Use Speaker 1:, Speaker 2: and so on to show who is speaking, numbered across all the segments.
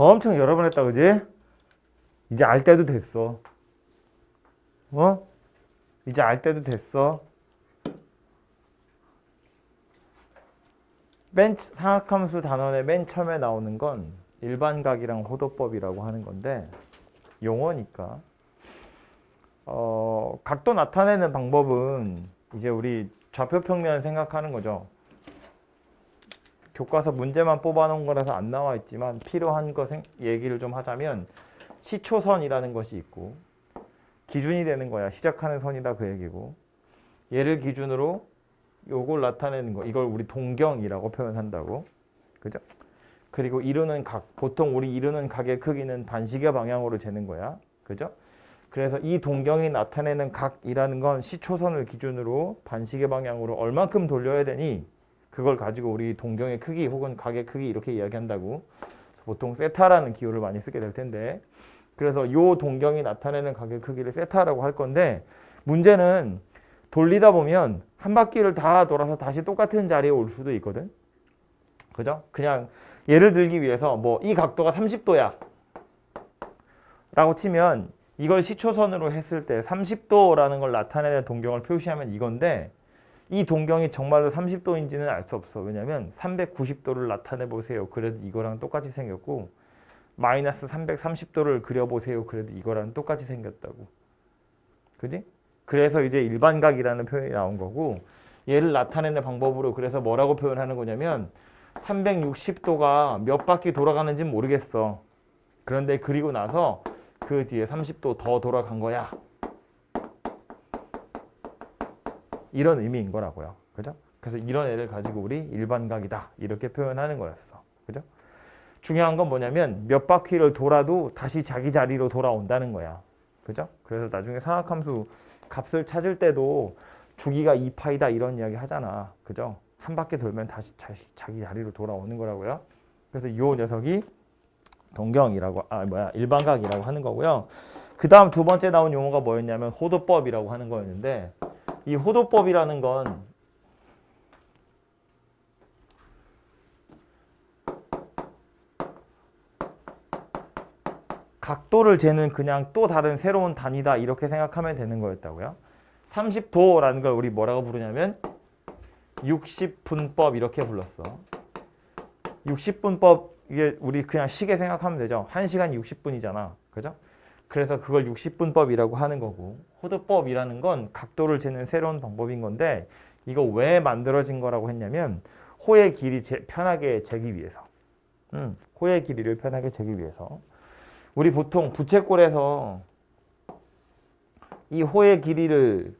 Speaker 1: 엄청 여러 번 했다, 그지? 이제 알 때도 됐어. 이제 알 때도 됐어. 상악함수 단원의 맨 처음에 나오는 건 일반각이랑 호도법이라고 하는 건데 용어니까 각도 나타내는 방법은 이제 우리 좌표평면 생각하는 거죠. 교과서 문제만 뽑아놓은 거라서 안 나와 있지만 필요한 거 얘기를 좀 하자면 시초선이라는 것이 있고 기준이 되는 거야. 시작하는 선이다 그 얘기고 얘를 기준으로 요걸 나타내는 거 이걸 우리 동경이라고 표현한다고. 그죠? 그리고 이루는 각 보통 우리 이루는 각의 크기는 반시계 방향으로 재는 거야. 그죠? 그래서 이 동경이 나타내는 각이라는 건 시초선을 기준으로 반시계 방향으로 얼만큼 돌려야 되니 그걸 가지고 우리 동경의 크기 혹은 각의 크기 이렇게 이야기한다고. 보통 세타라는 기호를 많이 쓰게 될 텐데 그래서 요 동경이 나타내는 각의 크기를 세타라고 할 건데 문제는 돌리다 보면 한 바퀴를 다 돌아서 다시 똑같은 자리에 올 수도 있거든. 그죠? 그냥 예를 들기 위해서 뭐 이 각도가 30도야 라고 치면 이걸 시초선으로 했을 때 30도라는 걸 나타내는 동경을 표시하면 이건데 이 동경이 정말로 30도인지는 알 수 없어. 왜냐면 390도를 나타내 보세요. 그래도 이거랑 똑같이 생겼고 마이너스 330도를 그려보세요. 그래도 이거랑 똑같이 생겼다고. 그지? 그래서 이제 일반각이라는 표현이 나온 거고 얘를 나타내는 방법으로 그래서 뭐라고 표현하는 거냐면 360도가 몇 바퀴 돌아가는지는 모르겠어. 그런데 그리고 나서 그 뒤에 30도 더 돌아간 거야. 이런 의미인 거라고요. 그죠? 그래서 이런 애를 가지고 우리 일반각이다. 이렇게 표현하는 거였어. 그죠? 중요한 건 뭐냐면 몇 바퀴를 돌아도 다시 자기 자리로 돌아온다는 거야. 그죠? 그래서 나중에 상악함수 값을 찾을 때도 주기가 2파이다 이런 이야기 하잖아. 그죠? 한 바퀴 돌면 다시 자기 자리로 돌아오는 거라고요. 그래서 이 녀석이 동경이라고 일반각이라고 하는 거고요. 그 다음 두 번째 나온 용어가 뭐였냐면 호도법이라고 하는 거였는데 이 호도법이라는 건 각도를 재는 그냥 또 다른 새로운 단위다 이렇게 생각하면 되는 거였다고요. 30도라는 걸 우리 뭐라고 부르냐면 60분법 이렇게 불렀어. 60분법 이게 우리 그냥 시계 생각하면 되죠. 1시간 60분이잖아. 그죠? 그래서 그걸 60분법이라고 하는 거고 호도법이라는 건 각도를 재는 새로운 방법인 건데 이거 왜 만들어진 거라고 했냐면 호의 길이 편하게 재기 위해서. 호의 길이를 편하게 재기 위해서. 우리 보통 부채꼴에서 이 호의 길이를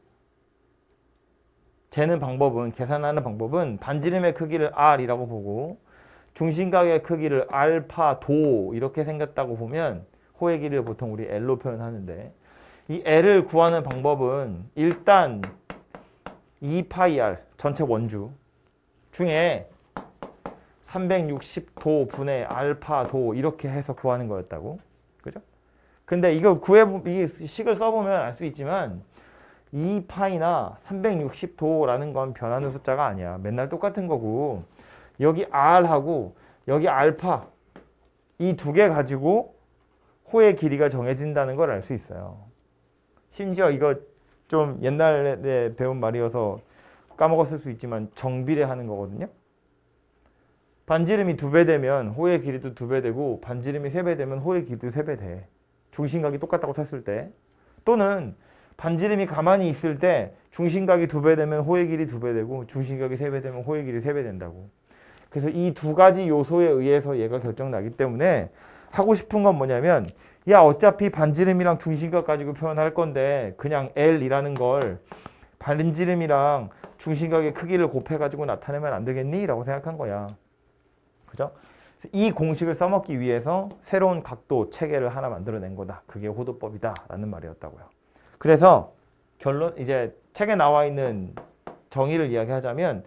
Speaker 1: 재는 방법은 계산하는 방법은 반지름의 크기를 r이라고 보고 중심각의 크기를 알파 도 이렇게 생겼다고 보면 호의 길이를 보통 우리 L로 표현하는데 이 L을 구하는 방법은 일단 2파이 R 전체 원주 중에 360도 분의 알파 도 이렇게 해서 구하는 거였다고. 그죠? 근데 이거 이 식을 써보면 알 수 있지만 2파이나 360도라는 건 변하는 숫자가 아니야. 맨날 똑같은 거고 여기 R하고 여기 알파 이 두 개 가지고 호의 길이가 정해진다는 걸 알 수 있어요. 심지어 이거 좀 옛날에 배운 말이어서 까먹었을 수 있지만 정비례하는 거거든요. 반지름이 2배 되면 호의 길이도 2배 되고 반지름이 3배 되면 호의 길이도 3배 돼. 중심각이 똑같다고 쳤을 때. 또는 반지름이 가만히 있을 때 중심각이 2배 되면 호의 길이 2배 되고 중심각이 3배 되면 호의 길이 3배 된다고. 그래서 이 두 가지 요소에 의해서 얘가 결정나기 때문에 하고 싶은 건 뭐냐면 야 어차피 반지름이랑 중심각 가지고 표현할 건데 그냥 L이라는 걸 반지름이랑 중심각의 크기를 곱해가지고 나타내면 안 되겠니? 라고 생각한 거야. 그죠? 이 공식을 써먹기 위해서 새로운 각도 체계를 하나 만들어낸 거다. 그게 호도법이다. 라는 말이었다고요. 그래서 결론 이제 책에 나와 있는 정의를 이야기하자면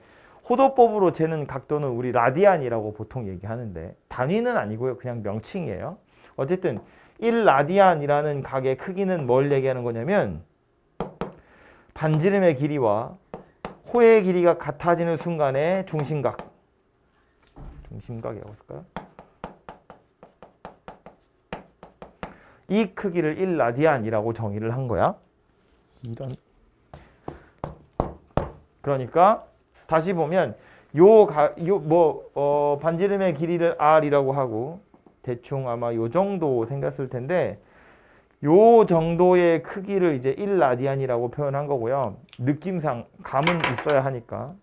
Speaker 1: 호도법으로 재는 각도는 우리 라디안이라고 보통 얘기하는데 단위는 아니고요. 그냥 명칭이에요. 어쨌든 1라디안이라는 각의 크기는 뭘 얘기하는 거냐면 반지름의 길이와 호의 길이가 같아지는 순간에 중심각이라고 쓸까요? 이 크기를 1라디안이라고 정의를 한 거야. 이런. 그러니까 다시 보면 반지름의 길이를 r이라고 하고 대충 아마 요 정도 생겼을 텐데 요 정도의 크기를 이제 1라디안이라고 표현한 거고요. 느낌상 감은 있어야 하니까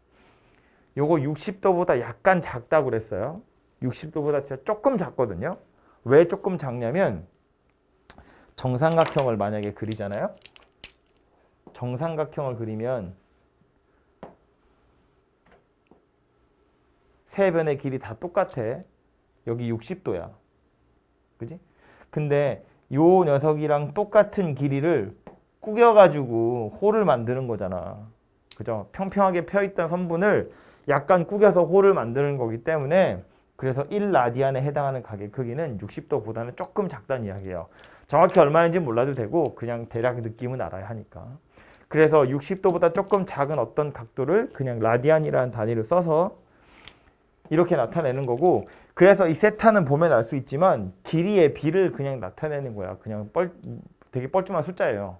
Speaker 1: 요거 60도보다 약간 작다고 그랬어요. 60도보다 진짜 조금 작거든요. 왜 조금 작냐면 정삼각형을 만약에 그리잖아요. 정삼각형을 그리면 세 변의 길이 다 똑같아. 여기 60도야. 그지? 근데 요 녀석이랑 똑같은 길이를 구겨가지고 홀을 만드는 거잖아. 그죠? 평평하게 펴있던 선분을 약간 구겨서 홀을 만드는 거기 때문에 그래서 1라디안에 해당하는 가게 크기는 60도보다는 조금 작다는 이야기예요. 정확히 얼마인지 몰라도 되고 그냥 대략 느낌은 알아야 하니까. 그래서 60도보다 조금 작은 어떤 각도를 그냥 라디안이라는 단위를 써서 이렇게 나타내는 거고, 그래서 이 세타는 보면 알 수 있지만 길이의 비를 그냥 나타내는 거야. 그냥 되게 뻘쭘한 숫자예요.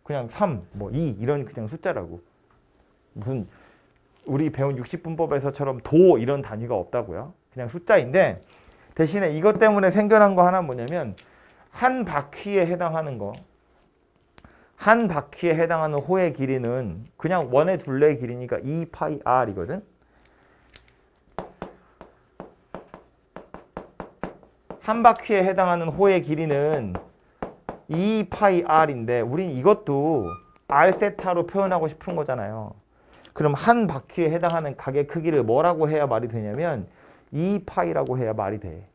Speaker 1: 그냥 3, 2 이런 그냥 숫자라고. 무슨 우리 배운 60분법에서처럼 도 이런 단위가 없다고요. 그냥 숫자인데 대신에 이것 때문에 생겨난 거 하나 뭐냐면 한 바퀴에 해당하는 거. 한 바퀴에 해당하는 호의 길이는 그냥 원의 둘레의 길이니까 2파이 r이거든. 한 바퀴에 해당하는 호의 길이는 2파이 r인데 우린 이것도 r 세타로 표현하고 싶은 거잖아요. 그럼 한 바퀴에 해당하는 각의 크기를 뭐라고 해야 말이 되냐면 2파이라고 해야 말이 돼.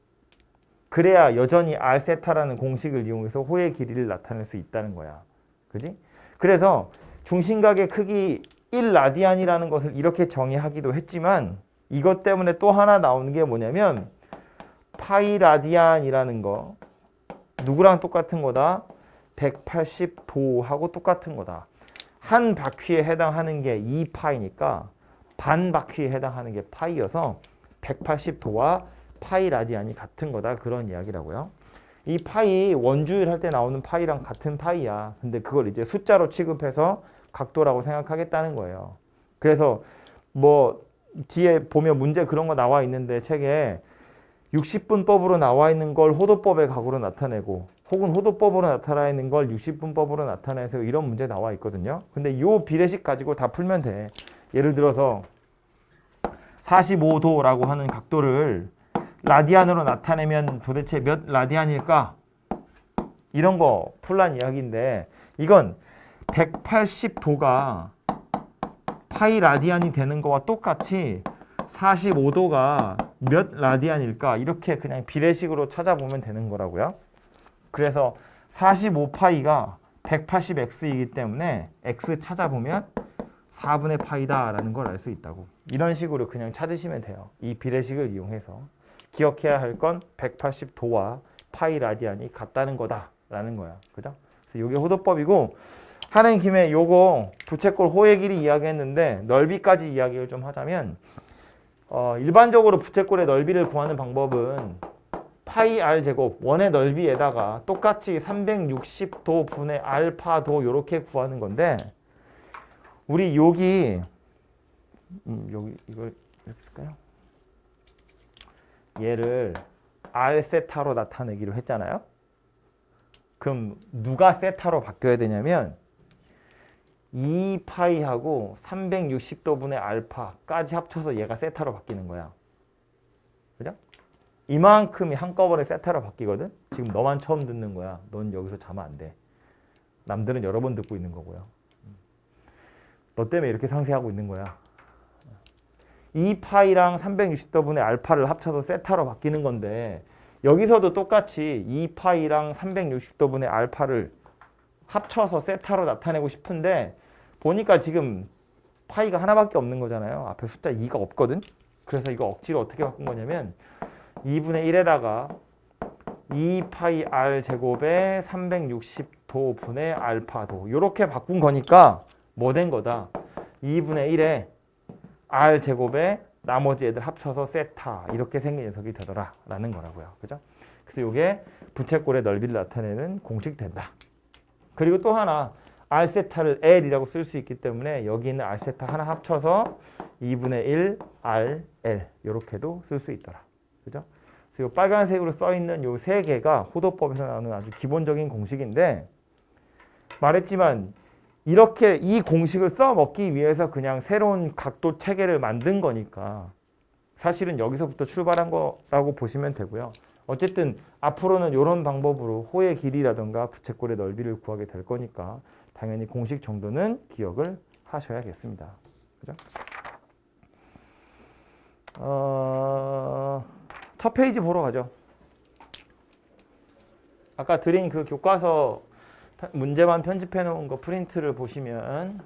Speaker 1: 그래야 여전히 r 세타라는 공식을 이용해서 호의 길이를 나타낼 수 있다는 거야. 그지? 그래서 중심각의 크기 1라디안이라는 것을 이렇게 정의하기도 했지만 이것 때문에 또 하나 나오는 게 뭐냐면 파이 라디안이라는 거 누구랑 똑같은 거다? 180도하고 똑같은 거다. 한 바퀴에 해당하는 게 2파이니까 반 바퀴에 해당하는 게 파이여서 180도와 파이 라디안이 같은 거다. 그런 이야기라고요. 이 파이 원주율 할 때 나오는 파이랑 같은 파이야. 근데 그걸 이제 숫자로 취급해서 각도라고 생각하겠다는 거예요. 그래서 뭐 뒤에 보면 문제 그런 거 나와 있는데 책에 60분법으로 나와 있는 걸 호도법의 각으로 나타내고 혹은 호도법으로 나타나 있는 걸 60분법으로 나타내서 이런 문제 나와 있거든요. 근데 이 비례식 가지고 다 풀면 돼. 예를 들어서 45도라고 하는 각도를 라디안으로 나타내면 도대체 몇 라디안일까? 이런 거 풀란 이야기인데 이건 180도가 파이 라디안이 되는 거와 똑같이 45도가 몇 라디안일까? 이렇게 그냥 비례식으로 찾아보면 되는 거라고요. 그래서 45파이가 180x이기 때문에 x 찾아보면 4분의 파이다라는 걸 알 수 있다고. 이런 식으로 그냥 찾으시면 돼요. 이 비례식을 이용해서. 기억해야 할 건 180도와 파이 라디안이 같다는 거다라는 거야. 그죠? 그래서 이게 호도법이고 하는 김에 요거 부채꼴 호의 길이 이야기했는데 넓이까지 이야기를 좀 하자면 일반적으로 부채꼴의 넓이를 구하는 방법은 파이 r 제곱 원의 넓이에다가 똑같이 360도 분의 알파도 이렇게 구하는 건데 우리 여기 이걸 이렇게 쓸까요? 얘를 r 세타로 나타내기로 했잖아요. 그럼 누가 세타로 바뀌어야 되냐면 2파이하고 360도 분의 알파까지 합쳐서 얘가 세타로 바뀌는 거야. 그죠? 이만큼이 한꺼번에 세타로 바뀌거든? 지금 너만 처음 듣는 거야. 넌 여기서 자면 안 돼. 남들은 여러 번 듣고 있는 거고요. 너 때문에 이렇게 상세하고 있는 거야. 2파이랑 360도 분의 알파를 합쳐서 세타로 바뀌는 건데 여기서도 똑같이 2파이랑 360도 분의 알파를 합쳐서 세타로 나타내고 싶은데 보니까 지금 파이가 하나밖에 없는 거잖아요. 앞에 숫자 2가 없거든. 그래서 이거 억지로 어떻게 바꾼 거냐면 2분의 1에다가 2파이 r 제곱에 360도 분의 알파도 이렇게 바꾼 거니까 뭐 된 거다. 2분의 1에 r 제곱에 나머지 애들 합쳐서 세타 이렇게 생긴 녀석이 되더라라는 거라고요. 그죠? 그래서 이게 부채꼴의 넓이를 나타내는 공식 된다. 그리고 또 하나 R세타를 L이라고 쓸 수 있기 때문에 여기 있는 R세타 하나 합쳐서 2분의 1 RL 이렇게도 쓸 수 있더라. 그죠? 그래서 이 빨간색으로 써 있는 요 세 개가 호도법에서 나오는 아주 기본적인 공식인데 말했지만 이렇게 이 공식을 써먹기 위해서 그냥 새로운 각도 체계를 만든 거니까 사실은 여기서부터 출발한 거라고 보시면 되고요. 어쨌든 앞으로는 이런 방법으로 호의 길이라든가 부채꼴의 넓이를 구하게 될 거니까 당연히 공식 정도는 기억을 하셔야겠습니다. 그죠? 첫 페이지 보러 가죠. 아까 드린 그 교과서 문제만 편집해 놓은 거 프린트를 보시면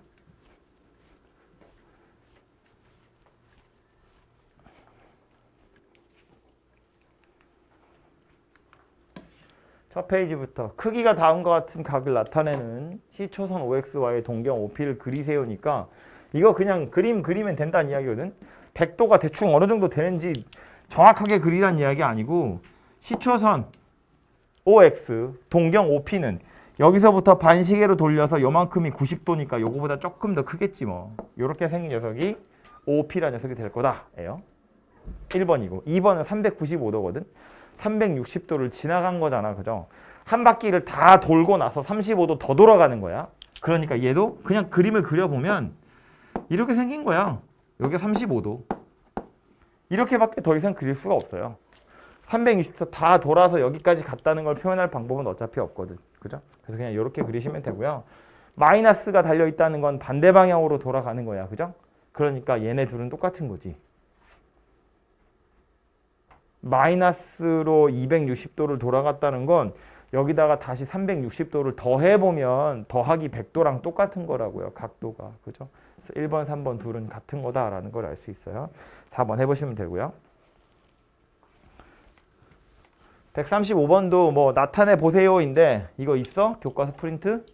Speaker 1: 첫 페이지부터 크기가 다음과 같은 각을 나타내는 C초선 OX와의 동경 OP를 그리세요니까 이거 그냥 그림 그리면 된다는 이야기거든. 100도가 대충 어느 정도 되는지 정확하게 그리라는 이야기 아니고 C초선 OX 동경 OP는 여기서부터 반시계로 돌려서 요만큼이 90도니까 요거보다 조금 더 크겠지 뭐. 요렇게 생긴 녀석이 OP라는 녀석이 될 거다. 예요. 1번이고 2번은 395도거든. 360도를 지나간 거잖아. 그죠? 한 바퀴를 다 돌고 나서 35도 더 돌아가는 거야. 그러니까 얘도 그냥 그림을 그려보면 이렇게 생긴 거야. 여기가 35도. 이렇게밖에 더 이상 그릴 수가 없어요. 360도 다 돌아서 여기까지 갔다는 걸 표현할 방법은 어차피 없거든. 그죠? 그래서 그냥 이렇게 그리시면 되고요. 마이너스가 달려있다는 건 반대 방향으로 돌아가는 거야. 그죠? 그러니까 얘네 둘은 똑같은 거지. 마이너스로 260도를 돌아갔다는 건 여기다가 다시 360도를 더해보면 더하기 100도랑 똑같은 거라고요. 각도가. 그죠? 그래서 1번, 3번 둘은 같은 거다라는 걸 알 수 있어요. 4번 해보시면 되고요. 135번도 뭐 나타내 보세요인데 이거 있어? 교과서 프린트?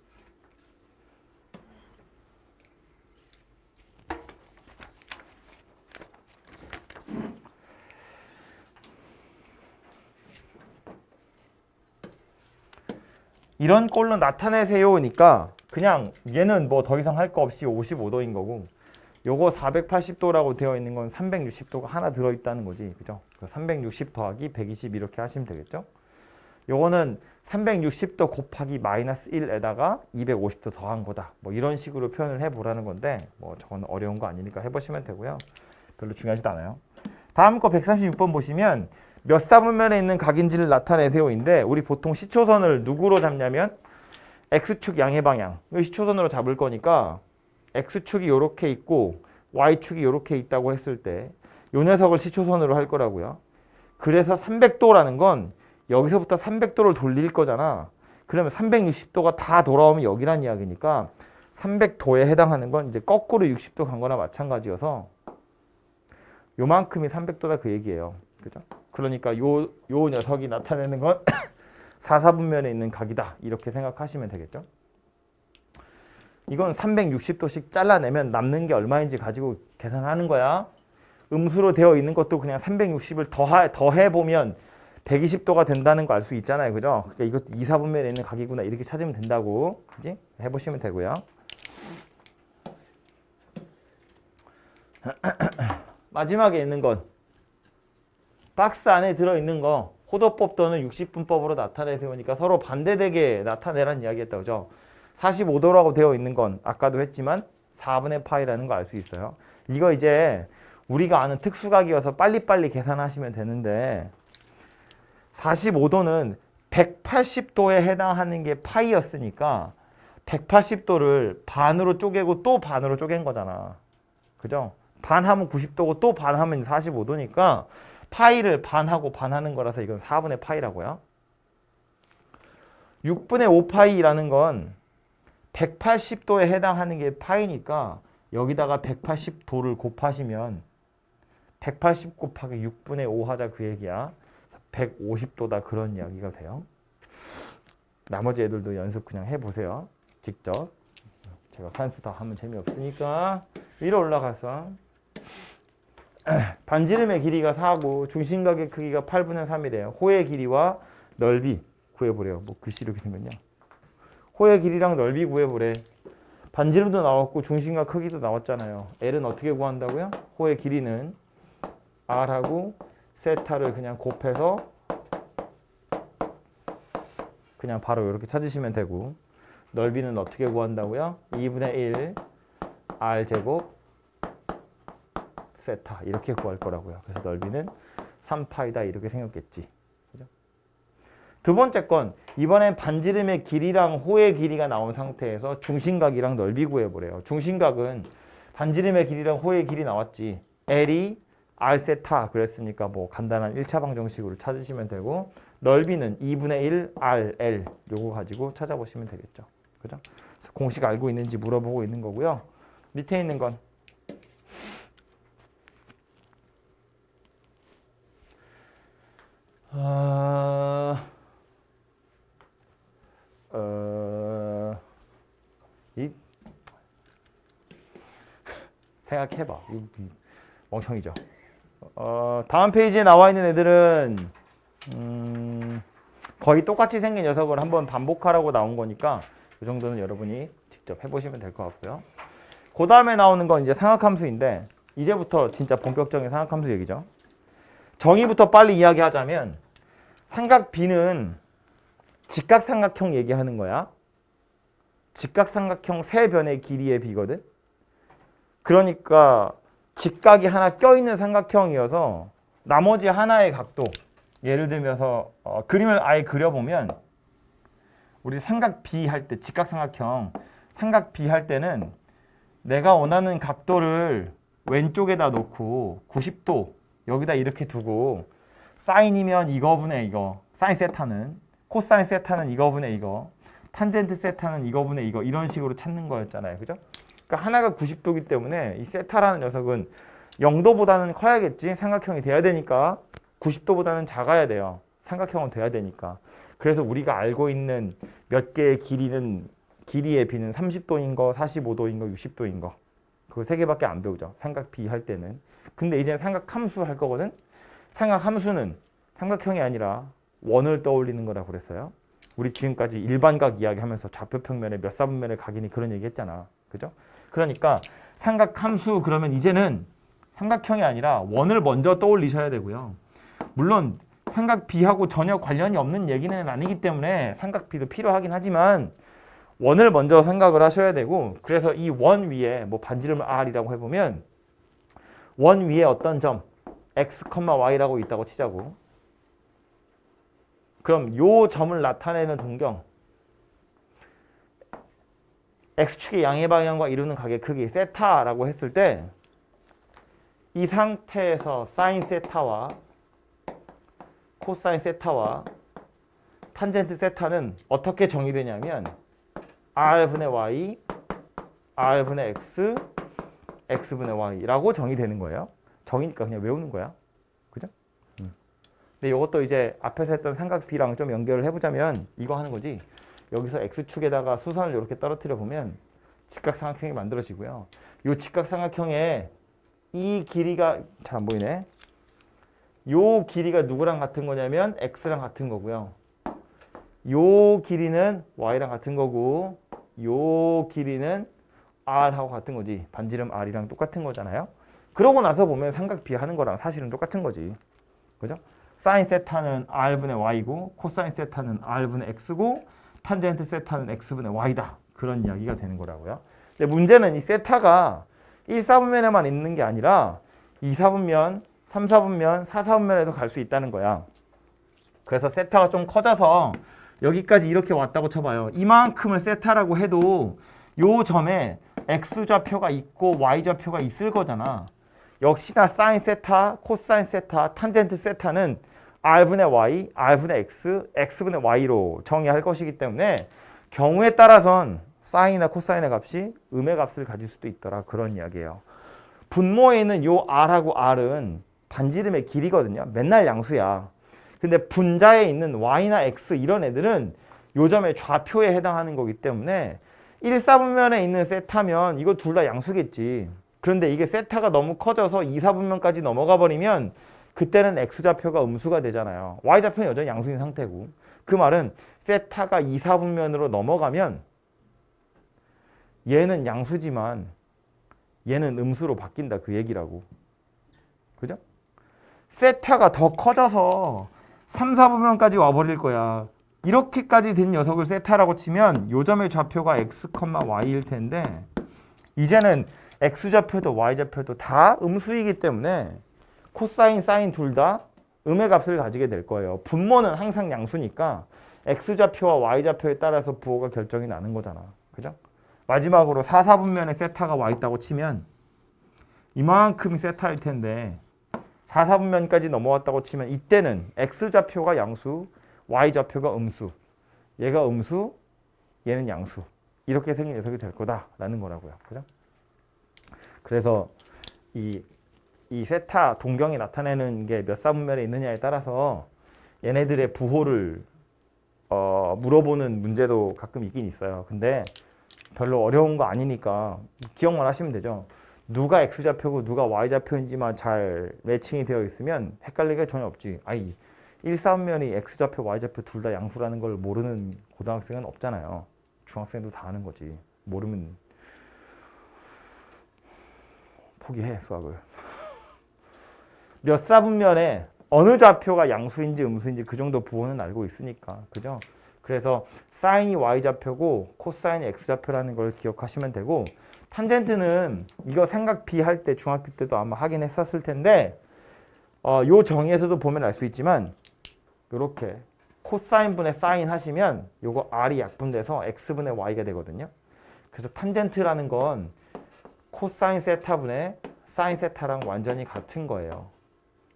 Speaker 1: 이런 꼴로 나타내세요니까 그냥 얘는 뭐 더 이상 할 거 없이 55도인 거고 요거 480도라고 되어 있는 건 360도가 하나 들어있다는 거지. 그죠? 360 더하기 120 이렇게 하시면 되겠죠? 요거는 360도 곱하기 마이너스 1에다가 250도 더한 거다. 뭐 이런 식으로 표현을 해보라는 건데 뭐 저건 어려운 거 아니니까 해보시면 되고요. 별로 중요하지도 않아요. 다음 거 136번 보시면 몇 사분면에 있는 각인지를 나타내세요인데 우리 보통 시초선을 누구로 잡냐면 X축 양의 방향 이 시초선으로 잡을 거니까 X축이 이렇게 있고 Y축이 이렇게 있다고 했을 때 이 녀석을 시초선으로 할 거라고요. 그래서 300도라는 건 여기서부터 300도를 돌릴 거잖아. 그러면 360도가 다 돌아오면 여기란 이야기니까 300도에 해당하는 건 이제 거꾸로 60도 간 거나 마찬가지여서 요만큼이 300도다 그 얘기예요. 그죠? 그러니까 요 녀석이 나타내는 건 4사분면에 있는 각이다. 이렇게 생각하시면 되겠죠? 이건 360도씩 잘라내면 남는 게 얼마인지 가지고 계산하는 거야. 음수로 되어 있는 것도 그냥 360을 더해보면 120도가 된다는 거 알 수 있잖아요. 그죠? 그러니까 이것도 2사분면에 있는 각이구나. 이렇게 찾으면 된다고. 그지? 해보시면 되고요. 마지막에 있는 건 박스 안에 들어있는 거 호도법 또는 60분법으로 나타내세요니까 서로 반대되게 나타내라는 이야기였다. 그죠? 45도라고 되어 있는 건 아까도 했지만 4분의 파이라는 거 알 수 있어요. 이거 이제 우리가 아는 특수각이어서 빨리빨리 계산하시면 되는데 45도는 180도에 해당하는 게 파이였으니까 180도를 반으로 쪼개고 또 반으로 쪼갠 거잖아. 그죠? 반하면 90도고 또 반하면 45도니까 파이를 반하고 반하는 거라서 이건 4분의 파이라고요. 6분의 5파이라는 건 180도에 해당하는 게 파이니까 여기다가 180도를 곱하시면 180 곱하기 6분의 5 하자 그 얘기야. 150도다 그런 이야기가 돼요. 나머지 애들도 연습 그냥 해보세요. 직접. 제가 산수 다 하면 재미없으니까 위로 올라가서 반지름의 길이가 4고 중심각의 크기가 8분의 3이래요. 호의 길이와 넓이 구해보래요. 뭐 글씨 이렇게 생겼냐? 호의 길이랑 넓이 구해보래. 반지름도 나왔고 중심각 크기도 나왔잖아요. L은 어떻게 구한다고요? 호의 길이는 R하고 세타를 그냥 곱해서 그냥 바로 이렇게 찾으시면 되고, 넓이는 어떻게 구한다고요? 2분의 1 R제곱 세타 이렇게 구할 거라고요. 그래서 넓이는 3파이다 이렇게 생겼겠지. 그죠? 두 번째 건, 이번엔 반지름의 길이랑 호의 길이가 나온 상태에서 중심각이랑 넓이 구해보래요. 중심각은 반지름의 길이랑 호의 길이 나왔지. L이 R 세타 그랬으니까 뭐 간단한 1차 방정식으로 찾으시면 되고, 넓이는 2분의 1 R, L 요거 가지고 찾아보시면 되겠죠. 그죠? 그래서 공식 알고 있는지 물어보고 있는 거고요. 밑에 있는 건 생각해봐. 멍청이죠. 다음 페이지에 나와 있는 애들은 거의 똑같이 생긴 녀석을 한번 반복하라고 나온 거니까 이 정도는 여러분이 직접 해보시면 될 것 같고요. 그 다음에 나오는 건 이제 삼각함수인데, 이제부터 진짜 본격적인 삼각함수 얘기죠. 정의부터 빨리 이야기하자면, 삼각 B는 직각삼각형 얘기하는 거야. 직각삼각형 세 변의 길이의 B거든. 그러니까 직각이 하나 껴있는 삼각형이어서 나머지 하나의 각도, 예를 들면서 그림을 아예 그려보면, 우리 삼각 B 할 때, 직각삼각형 삼각 B 할 때는 내가 원하는 각도를 왼쪽에다 놓고 90도 여기다 이렇게 두고, 사인이면 이거분의 이거, 사인 세타는, 코사인 세타는 이거분의 이거, 탄젠트 세타는 이거분의 이거, 이런 식으로 찾는 거였잖아요. 그죠? 그러니까 하나가 90도이기 때문에 이 세타라는 녀석은 0도보다는 커야겠지. 삼각형이 돼야 되니까. 90도보다는 작아야 돼요. 삼각형은 돼야 되니까. 그래서 우리가 알고 있는 몇 개의 길이의 B는 30도인 거, 45도인 거, 60도인 거. 그거 세 개밖에 안 배우죠. 삼각 B 할 때는. 근데 이제 삼각함수 할 거거든. 삼각함수는 삼각형이 아니라 원을 떠올리는 거라고 그랬어요. 우리 지금까지 일반각 이야기하면서 좌표평면에 몇 사분면의 각이니 그런 얘기 했잖아. 그죠? 그러니까 삼각함수 그러면 이제는 삼각형이 아니라 원을 먼저 떠올리셔야 되고요. 물론 삼각 B하고 전혀 관련이 없는 얘기는 아니기 때문에 삼각 B도 필요하긴 하지만 원을 먼저 생각을 하셔야 되고, 그래서 이 원 위에 뭐 반지름을 R이라고 해보면 원 위에 어떤 점 X, Y라고 있다고 치자고. 그럼 요 점을 나타내는 동경, X축의 양의 방향과 이루는 각의 크기 세타라고 했을 때, 이 상태에서 사인 세타와 코사인 세타와 탄젠트 세타는 어떻게 정의되냐면 R분의 Y, R분의 X, X분의 Y라고 정의되는 거예요. 정의니까 그냥 외우는 거야. 그죠? 근데 이것도 이제 앞에서 했던 삼각 B랑 좀 연결을 해보자면 이거 하는 거지. 여기서 X축에다가 수선을 이렇게 떨어뜨려 보면 직각삼각형이 만들어지고요. 이 직각삼각형에 이 길이가 잘 안 보이네. 요 길이가 누구랑 같은 거냐면 X랑 같은 거고요. 요 길이는 Y랑 같은 거고, 요 길이는 R하고 같은 거지. 반지름 R이랑 똑같은 거잖아요. 그러고 나서 보면 삼각 B 하는 거랑 사실은 똑같은 거지. 그죠? 사인 세타는 R분의 Y고, 코사인 세타는 R분의 X고, 탄젠트 세타는 X분의 Y다. 그런 이야기가 되는 거라고요. 근데 문제는 이 세타가 1, 4분면에만 있는 게 아니라 2, 4분면, 3, 4분면, 4, 4분면에도 갈 수 있다는 거야. 그래서 세타가 좀 커져서 여기까지 이렇게 왔다고 쳐봐요. 이만큼을 세타라고 해도 요 점에 X좌표가 있고 Y좌표가 있을 거잖아. 역시나 사인 세타, 코사인 세타, 탄젠트 세타는 R분의 Y, R분의 X, X분의 Y로 정의할 것이기 때문에 경우에 따라선 사인이나 코사인의 값이 음의 값을 가질 수도 있더라. 그런 이야기예요. 분모에 있는 요 R하고 R은 반지름의 길이거든요. 맨날 양수야. 근데 분자에 있는 Y나 X 이런 애들은 요 점의 좌표에 해당하는 거기 때문에 1, 4분면에 있는 세타면 이거 둘 다 양수겠지. 그런데 이게 세타가 너무 커져서 2, 4분면까지 넘어가 버리면 그때는 x좌표가 음수가 되잖아요. y좌표는 여전히 양수인 상태고. 그 말은 세타가 2, 4분면으로 넘어가면 얘는 양수지만 얘는 음수로 바뀐다 그 얘기라고. 그죠? 세타가 더 커져서 3, 4분면까지 와버릴 거야. 이렇게까지 된 녀석을 세타라고 치면 요 점의 좌표가 x, y일 텐데 이제는 x좌표도 y좌표도 다 음수이기 때문에 코사인, 사인 둘 다 음의 값을 가지게 될 거예요. 분모는 항상 양수니까 x좌표와 y좌표에 따라서 부호가 결정이 나는 거잖아. 그죠? 마지막으로 4, 4분면에 세타가 와 있다고 치면 이만큼이 세타일 텐데 4, 4분면까지 넘어왔다고 치면 이때는 x좌표가 양수, y좌표가 음수. 얘가 음수, 얘는 양수. 이렇게 생긴 녀석이 될 거다라는 거라고요. 그죠? 그래서 이 세타 동경이 나타내는 게 몇 사분면에 있느냐에 따라서 얘네들의 부호를 물어보는 문제도 가끔 있긴 있어요. 근데 별로 어려운 거 아니니까 기억만 하시면 되죠. 누가 x좌표고 누가 y좌표인지만 잘 매칭이 되어 있으면 헷갈릴 게 전혀 없지. 아이 1, 4분면이 x좌표, y좌표 둘 다 양수라는 걸 모르는 고등학생은 없잖아요. 중학생도 다 아는 거지. 모르면 포기해 수학을. 몇 사분면에 어느 좌표가 양수인지 음수인지 그 정도 부호는 알고 있으니까. 그죠? 그래서 사인이 y좌표고 코사인이 x좌표라는 걸 기억하시면 되고 탄젠트는 이거 생각 비할 때 중학교 때도 아마 하긴 했었을 텐데 요 정의에서도 보면 알 수 있지만 요렇게 코사인분의 사인 하시면 요거 r이 약분돼서 x분의 y가 되거든요. 그래서 탄젠트라는 건 코사인 세타분의 사인 세타랑 완전히 같은 거예요.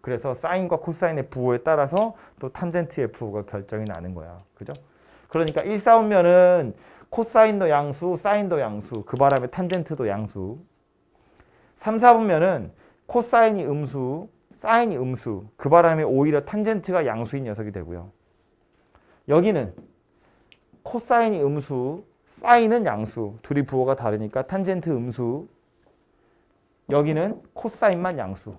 Speaker 1: 그래서 사인과 코사인의 부호에 따라서 또 탄젠트의 부호가 결정이 나는 거야. 그죠? 그러니까 1, 4분면은 코사인도 양수, 사인도 양수, 그 바람에 탄젠트도 양수. 3, 4분면은 코사인이 음수, 사인이 음수, 그 바람에 오히려 탄젠트가 양수인 녀석이 되고요. 여기는 코사인이 음수, 사인은 양수, 둘이 부호가 다르니까 탄젠트 음수. 여기는 코사인만 양수,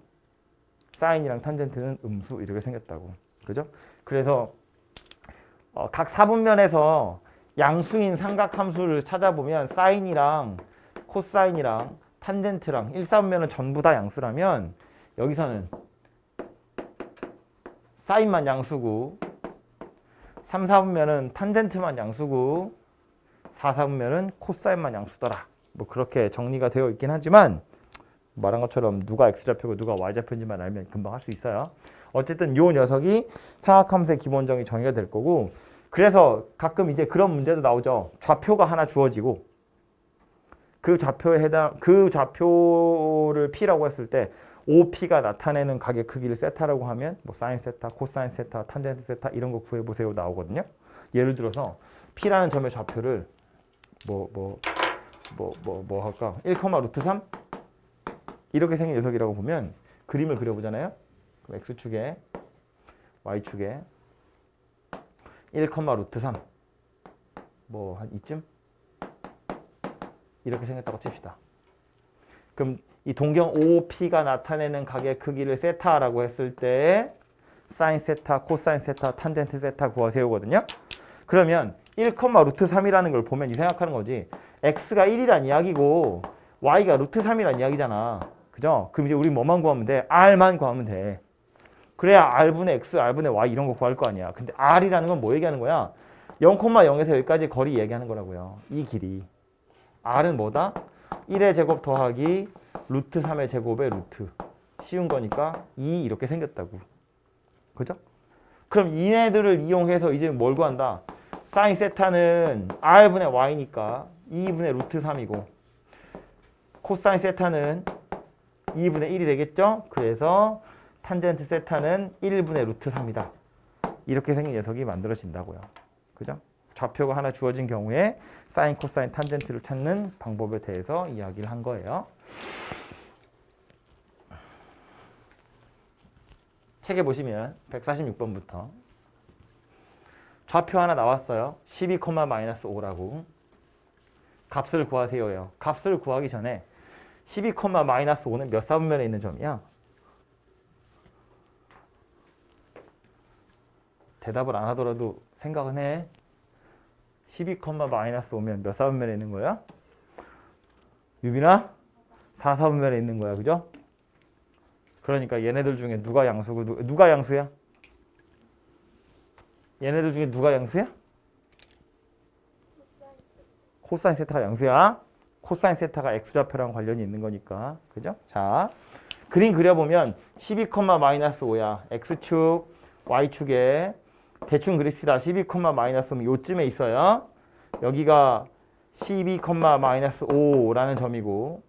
Speaker 1: 사인이랑 탄젠트는 음수 이렇게 생겼다고. 그죠? 그래서 각 사분면에서 양수인 삼각함수를 찾아보면 사인이랑 코사인이랑 탄젠트랑 1, 4분면은 전부 다 양수라면 여기서는 사인만 양수고 3, 4분면은 탄젠트만 양수고 4, 4분면은 코사인만 양수더라. 뭐 그렇게 정리가 되어 있긴 하지만 말한 것처럼 누가 x좌표고 누가 y좌표인지만 알면 금방 할 수 있어요. 어쨌든 요 녀석이 삼각함수의 기본정의 정의가 될 거고 그래서 가끔 이제 그런 문제도 나오죠. 좌표가 하나 주어지고 그 좌표를 p라고 했을 때 OP가 나타내는 각의 크기를 세타라고 하면 뭐 사인 세타, 코사인 세타, 탄젠트 세타 이런 거 구해보세요 나오거든요. 예를 들어서 p라는 점의 좌표를 뭐 할까? 1,√3 이렇게 생긴 녀석이라고 보면 그림을 그려보잖아요. 그럼 x축에 y축에 1,√3 뭐 한 이쯤 이렇게 생겼다고 칩시다. 그럼 이 동경 OP가 나타내는 각의 크기를 세타라고 했을 때 사인 세타, 코사인 세타, 탄젠트 세타 구하세요거든요. 그러면 1,√3이라는 걸 보면 이 생각하는 거지. x가 1이란 이야기고 y가 √3이란 이야기잖아. 그죠? 그럼 이제 우리 뭐만 구하면 돼? r만 구하면 돼. 그래야 r분의 x, r분의 y 이런 거 구할 거 아니야. 근데 r이라는 건 뭐 얘기하는 거야? 0,0에서 여기까지 거리 얘기하는 거라고요. 이 길이. r은 뭐다? 1의 제곱 더하기 √3의 제곱의 루트. 쉬운 거니까 2 이렇게 생겼다고. 그죠? 그럼 얘네들을 이용해서 이제 뭘 구한다? 사인 세타는 r분의 y니까 2분의 √3이고 코사인 세타는 2분의 1이 되겠죠? 그래서 탄젠트 세타는 1분의 √3이다. 이렇게 생긴 녀석이 만들어진다고요. 그죠? 좌표가 하나 주어진 경우에 사인, 코사인, 탄젠트를 찾는 방법에 대해서 이야기를 한 거예요. 책에 보시면 146번부터 좌표 하나 나왔어요. 12,-5라고. 값을 구하세요예요. 값을 구하기 전에 12,-5는 몇 사분면에 있는 점이야? 대답을 안 하더라도 생각은 해. 12,-5면 몇 사분면에 있는 거야? 유빈아? 4사분면에 있는 거야. 그죠? 그러니까 얘네들 중에 누가 양수고 누가 양수야? 얘네들 중에 누가 양수야? 코사인 세타가 양수야. 코사인 세타가 x좌표랑 관련이 있는 거니까. 그죠? 자, 그림 그려보면 12,-5야. x축, y축에 대충 그립시다. 12,-5면 요쯤에 있어요. 여기가 12,-5라는 점이고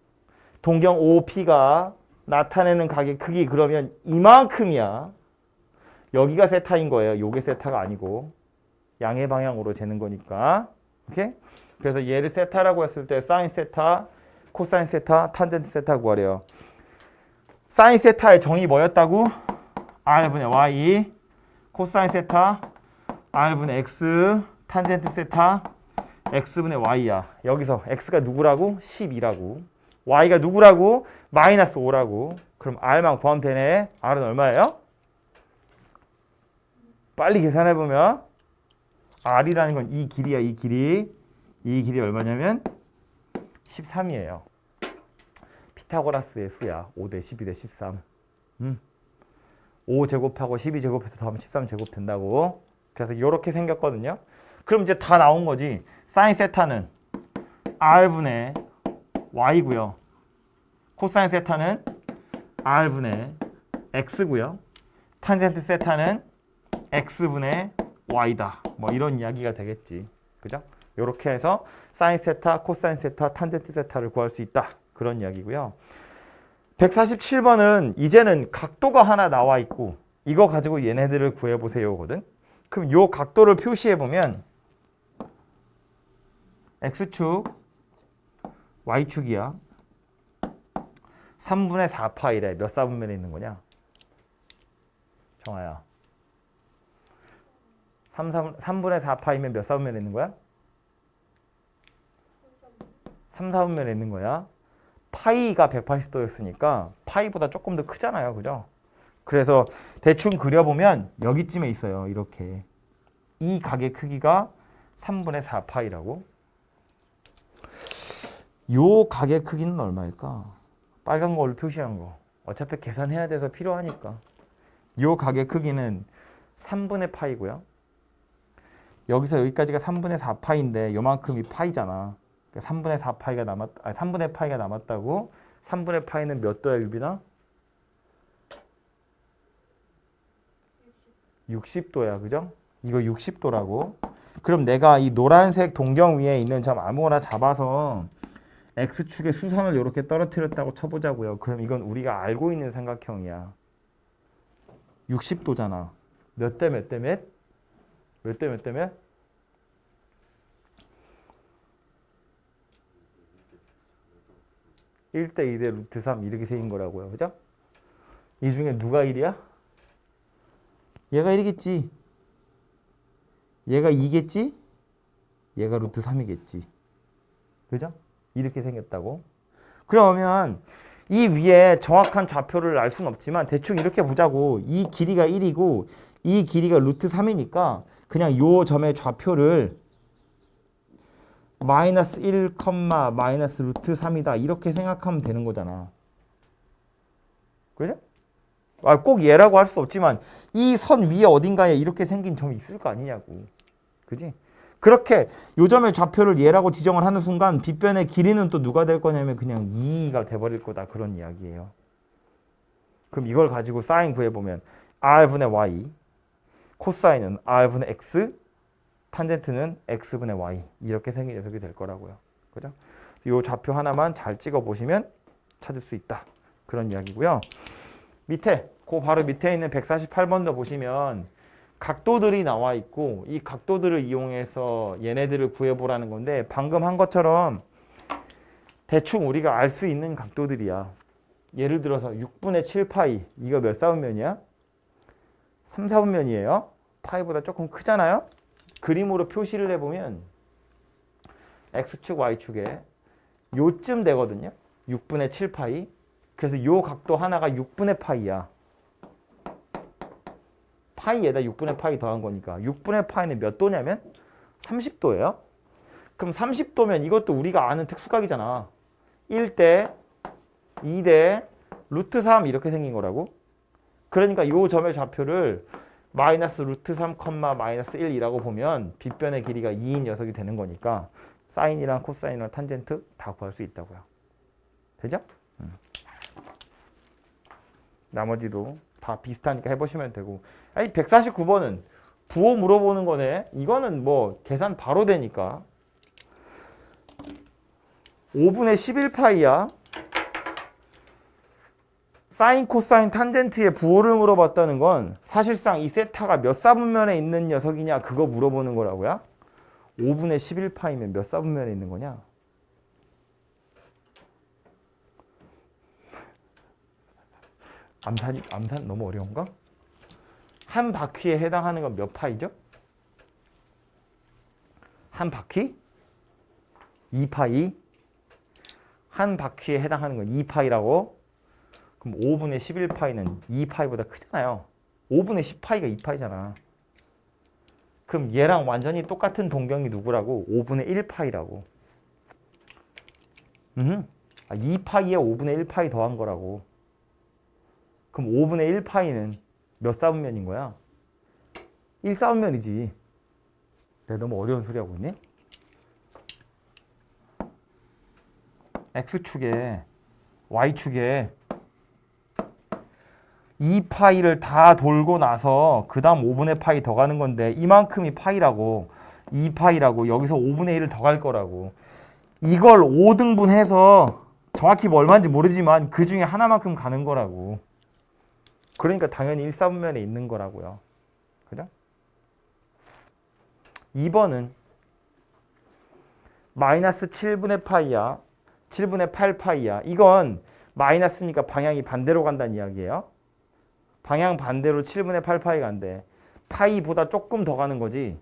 Speaker 1: 동경 OP가 나타내는 각의 크기 그러면 이만큼이야. 여기가 세타인 거예요. 요게 세타가 아니고 양의 방향으로 재는 거니까. 오케이? 그래서 얘를 세타라고 했을 때 사인 세타, 코사인 세타, 탄젠트 세타 구하래요. 사인 세타의 정의 뭐였다고? r분의 y, 코사인 세타, r분의 x, 탄젠트 세타, x분의 y야. 여기서 x가 누구라고? 12라고. y가 누구라고? 마이너스 5라고. 그럼 r만 구하면 되네. r은 얼마예요? 빨리 계산해보면 r이라는 건 이 길이야. 이 길이. 이 길이 얼마냐면 13이에요. 피타고라스의 수야. 5대 12대 13. 5 제곱하고 12 제곱해서 더하면 13 제곱 된다고. 그래서 이렇게 생겼거든요. 그럼 이제 다 나온 거지. 사인 세타는 r분의 y고요. 코사인 세타는 r분의 x고요. 탄젠트 세타는 x분의 y다. 뭐 이런 이야기가 되겠지. 그죠? 이렇게 해서 사인 세타, 코사인 세타, 탄젠트 세타를 구할 수 있다. 그런 이야기고요. 147번은 이제는 각도가 하나 나와 있고 이거 가지고 얘네들을 구해보세요거든. 그럼 요 각도를 표시해보면 x축, y축이야. 3분의 4파이래. 몇 사분면에 있는 거냐? 정아야. 3분의 4파이면 몇 사분면에 있는 거야? 3, 4분면에 있는 거야. 파이가 180도였으니까 파이보다 조금 더 크잖아요. 그죠? 그래서 대충 그려보면 여기쯤에 있어요. 이렇게. 이 각의 크기가 3분의 4파이라고. 요 각의 크기는 얼마일까? 빨간 걸로 표시한 거. 어차피 계산해야 돼서 필요하니까. 요 각의 크기는 3분의 파이고요. 여기서 여기까지가 3분의 4파인데 요만큼이 파이잖아. 3분의 4파이가 남았, 3분의 파이가 남았다고. 3분의 파이는 몇 도야, 유빈아? 60도야, 그죠? 이거 60도라고. 그럼 내가 이 노란색 동경 위에 있는 점 아무거나 잡아서 x축의 수선을 이렇게 떨어뜨렸다고 쳐보자고요. 그럼 이건 우리가 알고 있는 삼각형이야. 60도잖아. 몇 대 몇 대 몇? 몇 대 몇 대 몇? 1대 2대 루트 3 이렇게 생긴 거라고요. 그죠? 이 중에 누가 1이야? 얘가 1이겠지. 얘가 2겠지? 얘가 루트 3이겠지. 그죠? 이렇게 생겼다고. 그러면 이 위에 정확한 좌표를 알 수는 없지만 대충 이렇게 보자고. 이 길이가 1이고 이 길이가 루트 3이니까 그냥 요 점의 좌표를 마이너스 1, 마이너스 루트 3이다. 이렇게 생각하면 되는 거잖아. 그죠? 꼭 얘라고 할 수 없지만 이 선 위에 어딘가에 이렇게 생긴 점이 있을 거 아니냐고. 그지? 그렇게 요 점의 좌표를 얘라고 지정을 하는 순간 빗변의 길이는 또 누가 될 거냐면 그냥 2가 돼버릴 거다. 그런 이야기예요. 그럼 이걸 가지고 사인 구해보면 r분의 y, 코사인은 r분의 x, 탄젠트는 x분의 y 이렇게 생긴 녀석이 될 거라고요. 그죠? 이 좌표 하나만 잘 찍어 보시면 찾을 수 있다. 그런 이야기고요. 밑에 그 바로 밑에 있는 148번도 보시면 각도들이 나와 있고 이 각도들을 이용해서 얘네들을 구해보라는 건데 방금 한 것처럼 대충 우리가 알 수 있는 각도들이야. 예를 들어서 6분의 7파이 이거 몇 사분면이야? 3, 4분면이에요. 파이보다 조금 크잖아요. 그림으로 표시를 해보면 x축, y축에 요쯤 되거든요. 6분의 7파이. 그래서 요 각도 하나가 6분의 파이야. 파이에다 6분의 파이 더한 거니까 6분의 파이는 몇 도냐면 30도예요. 그럼 30도면 이것도 우리가 아는 특수각이잖아. 1대 2대 루트 3 이렇게 생긴 거라고. 그러니까 요 점의 좌표를 마이너스 루트 3, 마이너스 1이라고 보면 빗변의 길이가 2인 녀석이 되는 거니까 사인이랑 코사인이랑 탄젠트 다 구할 수 있다고요. 되죠? 나머지도 다 비슷하니까 해보시면 되고. 아니 149번은 부호 물어보는 거네. 이거는 뭐 계산 바로 되니까. 5분의 11파이야. 사인, 코사인, 탄젠트의 부호를 물어봤다는 건 사실상 이 세타가 몇 사분면에 있는 녀석이냐 그거 물어보는 거라고요. 5분의 11파이면 몇 사분면에 있는 거냐? 암산 너무 어려운가? 한 바퀴에 해당하는 건 몇 파이죠? 한 바퀴? 2파이? 한 바퀴에 해당하는 건 2파이라고? 그럼 5분의 11파이는 2파이보다 크잖아요. 5분의 10파이가 2파이잖아. 그럼 얘랑 완전히 똑같은 동경이 누구라고? 5분의 1파이라고. 2파이에 5분의 1파이 더한 거라고. 그럼 5분의 1파이는 몇 사분면인 거야? 1사분면이지. 내가 너무 어려운 소리 하고 있니? X축에 Y축에 2파이를 다 돌고 나서 그 다음 5분의 파이 더 가는 건데 이만큼이 파이라고 2파이라고 여기서 5분의 1을 더 갈 거라고. 이걸 5등분해서 정확히 뭐 얼마인지 모르지만 그 중에 하나만큼 가는 거라고. 그러니까 당연히 1사분면에 있는 거라고요. 그죠? 2번은 마이너스 7분의 파이야. 7분의 8파이야. 이건 마이너스니까 방향이 반대로 간다는 이야기예요. 방향 반대로 7분의 8파이 간대. 파이보다 조금 더 가는 거지.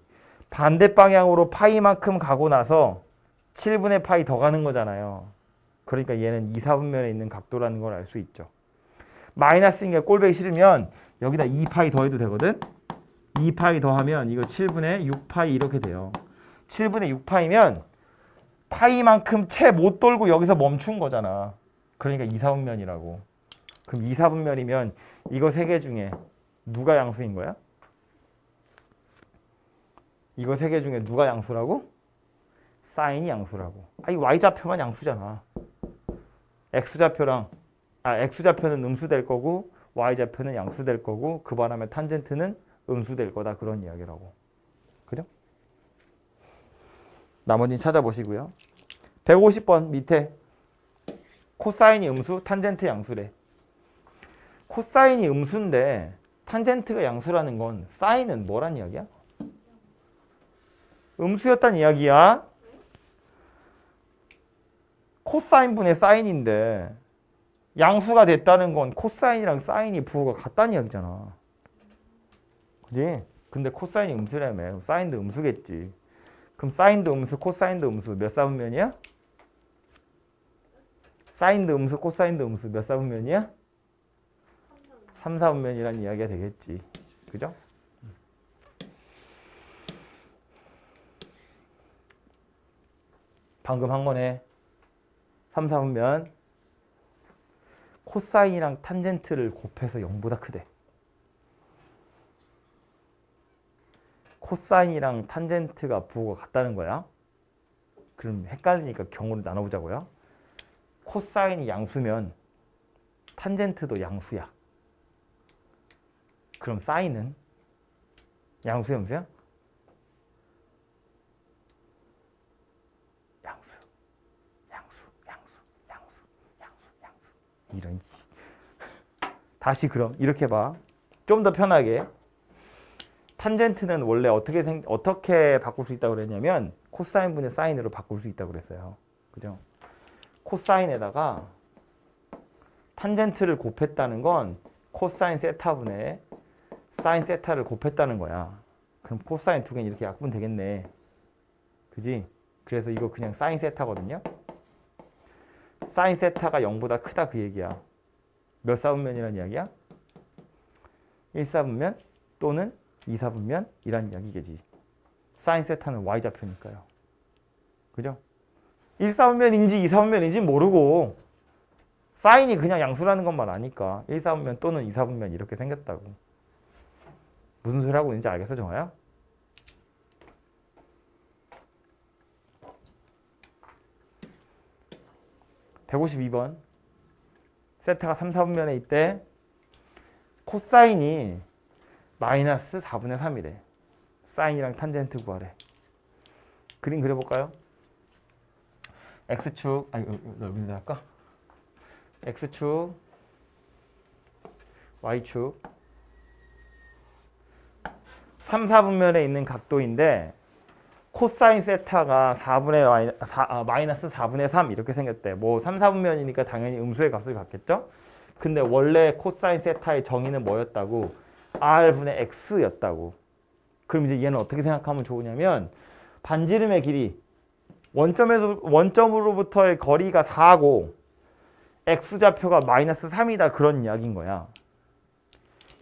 Speaker 1: 반대 방향으로 파이만큼 가고 나서 7분의 파이 더 가는 거잖아요. 그러니까 얘는 2사분면에 있는 각도라는 걸 알 수 있죠. 마이너스니까 꼴보기 싫으면 여기다 2파이 더해도 되거든. 2파이 더하면 이거 7분의 6파이 이렇게 돼요. 7분의 6파이면 파이만큼 채 못 돌고 여기서 멈춘 거잖아. 그러니까 2사분면이라고. 그럼 2사분면이면 이거 세 개 중에 누가 양수인 거야? 이거 세 개 중에 누가 양수라고? 사인이 양수라고. 이 y좌표만 양수잖아. x좌표는 음수될 거고 y좌표는 양수될 거고 그 바람에 탄젠트는 음수될 거다. 그런 이야기라고. 그죠? 나머지는 찾아보시고요. 150번 밑에 코사인이 음수, 탄젠트 양수래. 코사인이 음수인데 탄젠트가 양수라는 건 사인은 뭐란 이야기야? 음수였단 이야기야. 코사인분의 사인인데 양수가 됐다는 건 코사인이랑 사인이 부호가 같다는 이야기잖아. 그지? 근데 코사인이 음수라며. 사인도 음수겠지. 그럼 사인도 음수, 코사인도 음수 몇 사분면이야? 사인도 음수, 코사인도 음수 몇 사분면이야? 3사분면이라는 이야기가 되겠지. 그죠? 방금 한 거네. 3사분면. 코사인이랑 탄젠트를 곱해서 0보다 크대. 코사인이랑 탄젠트가 부호가 같다는 거야. 그럼 헷갈리니까 경우를 나눠보자고요. 코사인이 양수면 탄젠트도 양수야. 그럼 사인은 양수야, 음수야? 양수. 이런. 다시 그럼 이렇게 봐. 좀 더 편하게. 탄젠트는 원래 어떻게 바꿀 수 있다고 그랬냐면 코사인분의 사인으로 바꿀 수 있다고 그랬어요. 그죠? 코사인에다가 탄젠트를 곱했다는 건 코사인 세타분의 사인 세타를 곱했다는 거야. 그럼 코사인 두 개는 이렇게 약분 되겠네. 그지? 그래서 이거 그냥 사인 세타거든요. 사인 세타가 0보다 크다 그 얘기야. 몇 사분면이라는 이야기야? 1사분면 또는 2사분면이라는 이야기겠지. 사인 세타는 y좌표니까요. 그죠? 1사분면인지 2사분면인지 모르고 사인이 그냥 양수라는 것만 아니까 1사분면 또는 2사분면 이렇게 생겼다고. 무슨 소리 하고 있는지 알겠어, 정아야? (152번) 세타가 3, 4분면에 있대. 코사인이 마이너스 4분의 3이래. 사인이랑 탄젠트 구하래. 그림 그려볼까요? X축, 넓은 데 할까? X축, Y축. 3, 4분면에 있는 각도인데 코사인 세타가 마이너스 4분의 3 이렇게 생겼대. 뭐 3, 4분면이니까 당연히 음수의 값을 갖겠죠? 근데 원래 코사인 세타의 정의는 뭐였다고? R분의 X였다고. 그럼 이제 얘는 어떻게 생각하면 좋으냐면 반지름의 길이 원점으로부터의 거리가 4고 X좌표가 마이너스 3이다 그런 이야기인 거야.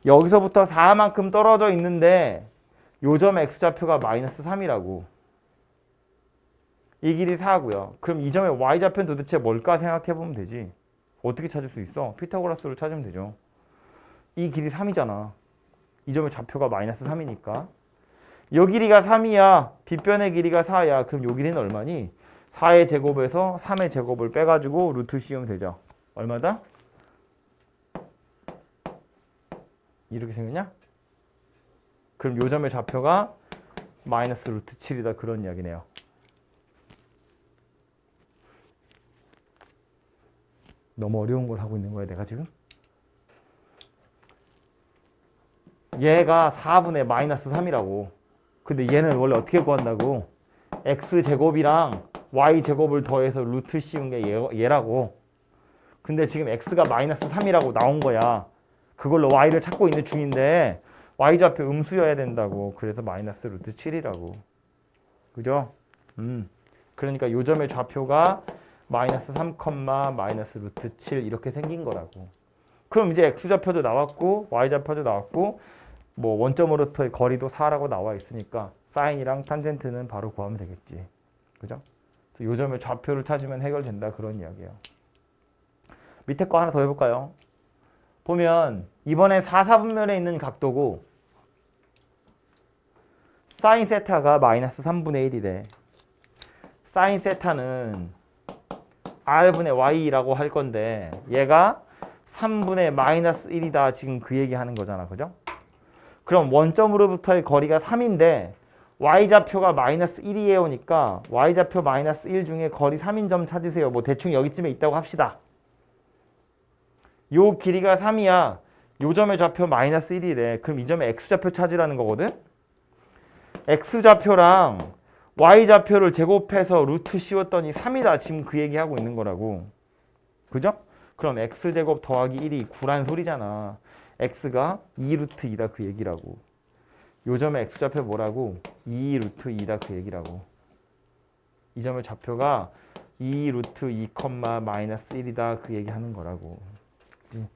Speaker 1: 여기서부터 4만큼 떨어져 있는데 요점 X좌표가 마이너스 3이라고. 이 길이 4고요. 그럼 이 점의 Y좌표는 도대체 뭘까 생각해보면 되지. 어떻게 찾을 수 있어? 피타고라스로 찾으면 되죠. 이 길이 3이잖아. 이 점의 좌표가 마이너스 3이니까. 요 길이가 3이야. 빗변의 길이가 4야. 그럼 요 길이는 얼마니? 4의 제곱에서 3의 제곱을 빼가지고 루트 씌우면 되죠. 얼마다? 이렇게 생겼냐? 그럼 요 점의 좌표가 마이너스 루트 7이다 그런 이야기네요. 너무 어려운 걸 하고 있는 거야 내가 지금? 얘가 4분의 마이너스 3이라고. 근데 얘는 원래 어떻게 구한다고? x제곱이랑 y제곱을 더해서 루트 씌운 게 얘라고. 근데 지금 x가 마이너스 3이라고 나온 거야. 그걸로 y를 찾고 있는 중인데 y좌표 음수여야 된다고. 그래서 마이너스 루트 7이라고. 그죠? 그러니까 요 점의 좌표가 마이너스 3, 마이너스 루트 7 이렇게 생긴 거라고. 그럼 이제 x좌표도 나왔고 y좌표도 나왔고 뭐 원점으로부터의 거리도 4라고 나와 있으니까 사인이랑 탄젠트는 바로 구하면 되겠지. 그죠? 요 점의 좌표를 찾으면 해결된다 그런 이야기예요. 밑에 거 하나 더 해볼까요? 보면 이번에 4, 4분면에 있는 각도고 사인 세타가 마이너스 3분의 1이래. 사인 세타는 R분의 Y라고 할 건데 얘가 3분의 마이너스 1이다 지금 그 얘기하는 거잖아. 그죠? 그럼 원점으로부터의 거리가 3인데 Y좌표가 마이너스 1이에요 니까 Y좌표 마이너스 1 중에 거리 3인 점 찾으세요. 뭐 대충 여기쯤에 있다고 합시다. 요 길이가 3이야. 요 점의 좌표 마이너스 1이래. 그럼 이 점의 X좌표 찾으라는 거거든? X좌표랑 Y좌표를 제곱해서 루트 씌웠더니 3이다. 지금 그 얘기하고 있는 거라고. 그죠? 그럼 X제곱 더하기 1이 9란 소리잖아. X가 2루트 2다 그 얘기라고. 요 점의 X좌표 뭐라고? 2루트 2다 그 얘기라고. 이 점의 좌표가 2루트 2, 마이너스 1이다 그 얘기하는 거라고. 그치?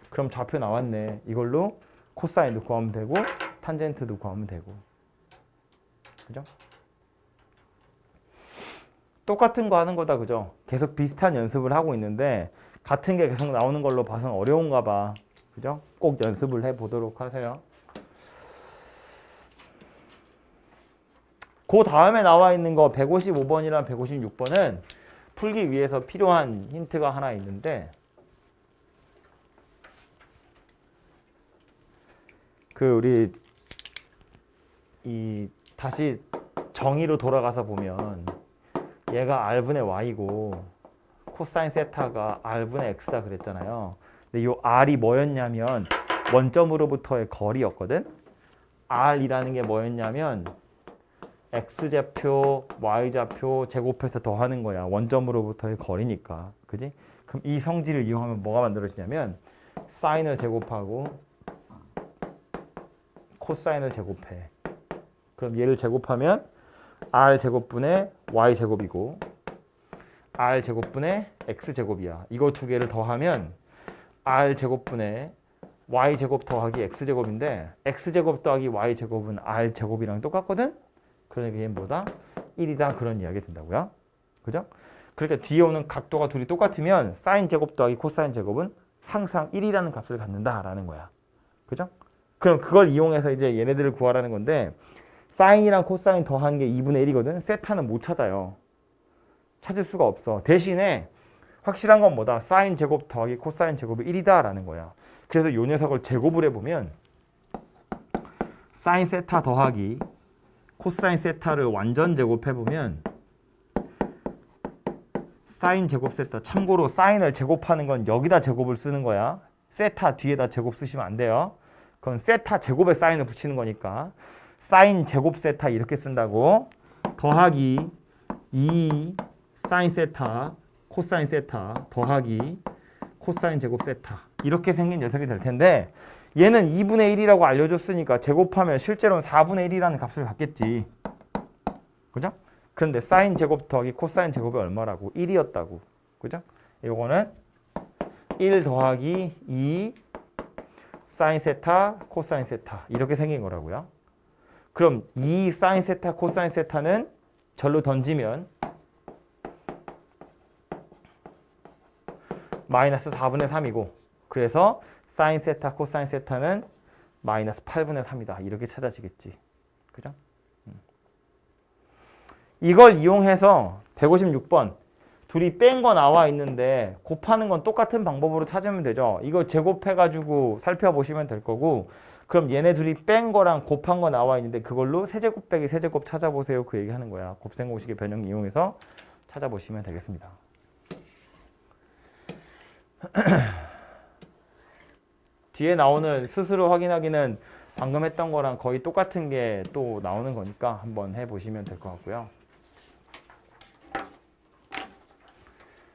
Speaker 1: 그럼 좌표 나왔네. 이걸로 코사인도 구하면 되고 탄젠트도 구하면 되고. 그죠? 똑같은 거 하는 거다. 그죠? 계속 비슷한 연습을 하고 있는데 같은 게 계속 나오는 걸로 봐서는 어려운가 봐. 그죠? 꼭 연습을 해보도록 하세요. 그 다음에 나와 있는 거 155번이랑 156번은 풀기 위해서 필요한 힌트가 하나 있는데 우리 다시 정의로 돌아가서 보면 얘가 R분의 Y고 코사인 세타가 R분의 X다 그랬잖아요. 근데 이 R이 뭐였냐면 원점으로부터의 거리였거든. R이라는 게 뭐였냐면 X좌표, Y좌표 제곱해서 더하는 거야. 원점으로부터의 거리니까. 그지? 그럼 이 성질을 이용하면 뭐가 만들어지냐면 사인을 제곱하고 코사인을 제곱해. 그럼 얘를 제곱하면 R 제곱분의 Y 제곱이고 r 제곱분의 x 제곱이야. 이거 두 개를 더하면 r 제곱분의 y 제곱 더하기 x 제곱인데 x 제곱 더하기 y 제곱은 r 제곱이랑 똑같거든. 그러니까 얘는 뭐다? 1이다 그런 이야기가 된다고요. 그죠? 그러니까 뒤에 오는 각도가 둘이 똑같으면 사인 제곱 더하기 코사인 제곱은 항상 1이라는 값을 갖는다라는 거야. 그죠? 그럼 그걸 이용해서 이제 얘네들을 구하라는 건데 사인이랑 코사인 더한 게 2분의 1이거든. 세타는 못 찾아요. 찾을 수가 없어. 대신에 확실한 건 뭐다? 사인 제곱 더하기 코사인 제곱이 1이다라는 거야. 그래서 이 녀석을 제곱을 해보면 사인 세타 더하기 코사인 세타를 완전 제곱해보면 사인 제곱 세타, 참고로 사인을 제곱하는 건 여기다 제곱을 쓰는 거야. 세타 뒤에다 제곱 쓰시면 안 돼요. 그건 세타 제곱에 사인을 붙이는 거니까 사인 제곱 세타 이렇게 쓴다고. 더하기 2 사인 세타 코사인 세타 더하기 코사인 제곱 세타 이렇게 생긴 녀석이 될 텐데 얘는 2분의 1이라고 알려줬으니까 제곱하면 실제로는 4분의 1이라는 값을 갖겠지. 그죠? 그런데 사인 제곱 더하기 코사인 제곱이 얼마라고? 1이었다고. 그죠? 이거는 1 더하기 2 사인 세타 코사인 세타 이렇게 생긴 거라고요. 그럼 2 사인 세타 코사인 세타는 절로 던지면 마이너스 4분의 3이고 그래서 사인 세타 코사인 세타는 마이너스 8분의 3이다. 이렇게 찾아지겠지. 그죠? 이걸 이용해서 156번 둘이 뺀 거 나와 있는데 곱하는 건 똑같은 방법으로 찾으면 되죠. 이거 제곱해가지고 살펴보시면 될 거고 그럼 얘네 둘이 뺀 거랑 곱한 거 나와 있는데 그걸로 세제곱 빼기 세제곱 찾아보세요. 그 얘기하는 거야. 곱셈공식의 변형 이용해서 찾아보시면 되겠습니다. 뒤에 나오는 스스로 확인하기는 방금 했던 거랑 거의 똑같은 게 또 나오는 거니까 한번 해보시면 될 것 같고요.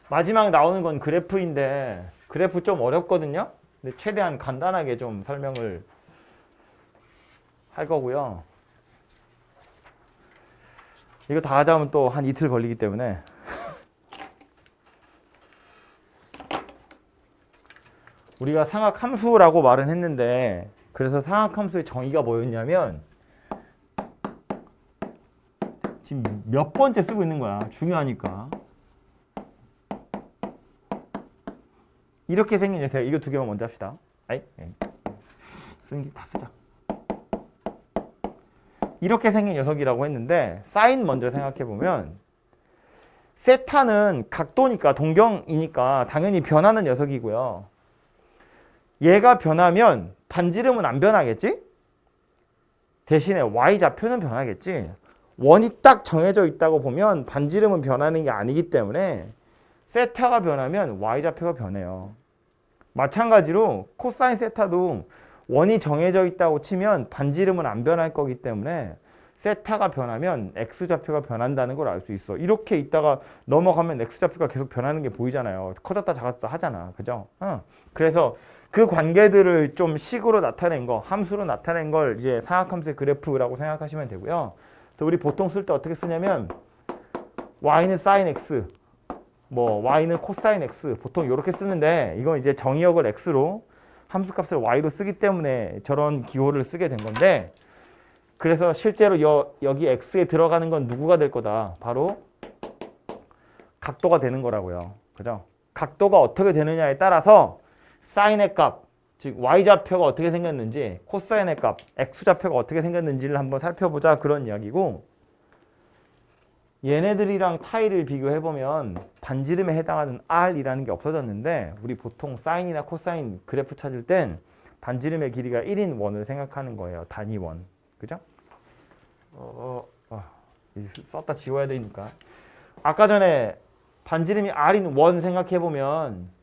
Speaker 1: 마지막 나오는 건 그래프인데 그래프 좀 어렵거든요. 근데 최대한 간단하게 좀 설명을 할 거고요. 이거 다 하자면 또 한 이틀 걸리기 때문에 우리가 상학함수라고 말은 했는데 그래서 상학함수의 정의가 뭐였냐면 지금 몇 번째 쓰고 있는 거야. 중요하니까. 이렇게 생긴 녀석. 이거 두 개만 먼저 합시다. 아이, 쓰는 게 다 쓰자. 이렇게 생긴 녀석이라고 했는데 사인 먼저 생각해보면 세타는 각도니까 동경이니까 당연히 변하는 녀석이고요. 얘가 변하면 반지름은 안 변하겠지? 대신에 y좌표는 변하겠지. 원이 딱 정해져 있다고 보면 반지름은 변하는 게 아니기 때문에 세타가 변하면 y좌표가 변해요. 마찬가지로 코사인 세타도 원이 정해져 있다고 치면 반지름은 안 변할 거기 때문에 세타가 변하면 x좌표가 변한다는 걸 알 수 있어. 이렇게 있다가 넘어가면 x좌표가 계속 변하는 게 보이잖아요. 커졌다 작았다 하잖아. 그죠? 그래서 그 관계들을 좀 식으로 나타낸 거, 함수로 나타낸 걸 이제 상학함수의 그래프라고 생각하시면 되고요. 그래서 우리 보통 쓸 때 어떻게 쓰냐면 y는 sin x, 뭐 y는 코사인 x 보통 이렇게 쓰는데 이건 이제 정의역을 x로 함수값을 y로 쓰기 때문에 저런 기호를 쓰게 된 건데 그래서 실제로 여기 x에 들어가는 건 누구가 될 거다? 바로 각도가 되는 거라고요. 그죠? 각도가 어떻게 되느냐에 따라서 사인의 값, 즉 y좌표가 어떻게 생겼는지 코사인의 값, x좌표가 어떻게 생겼는지를 한번 살펴보자 그런 이야기고 얘네들이랑 차이를 비교해보면 반지름에 해당하는 r이라는 게 없어졌는데 우리 보통 사인이나 코사인 그래프 찾을 땐 반지름의 길이가 1인 원을 생각하는 거예요. 단위 원. 그죠? 썼다 지워야 되니까. 아까 전에 반지름이 r인 원 생각해보면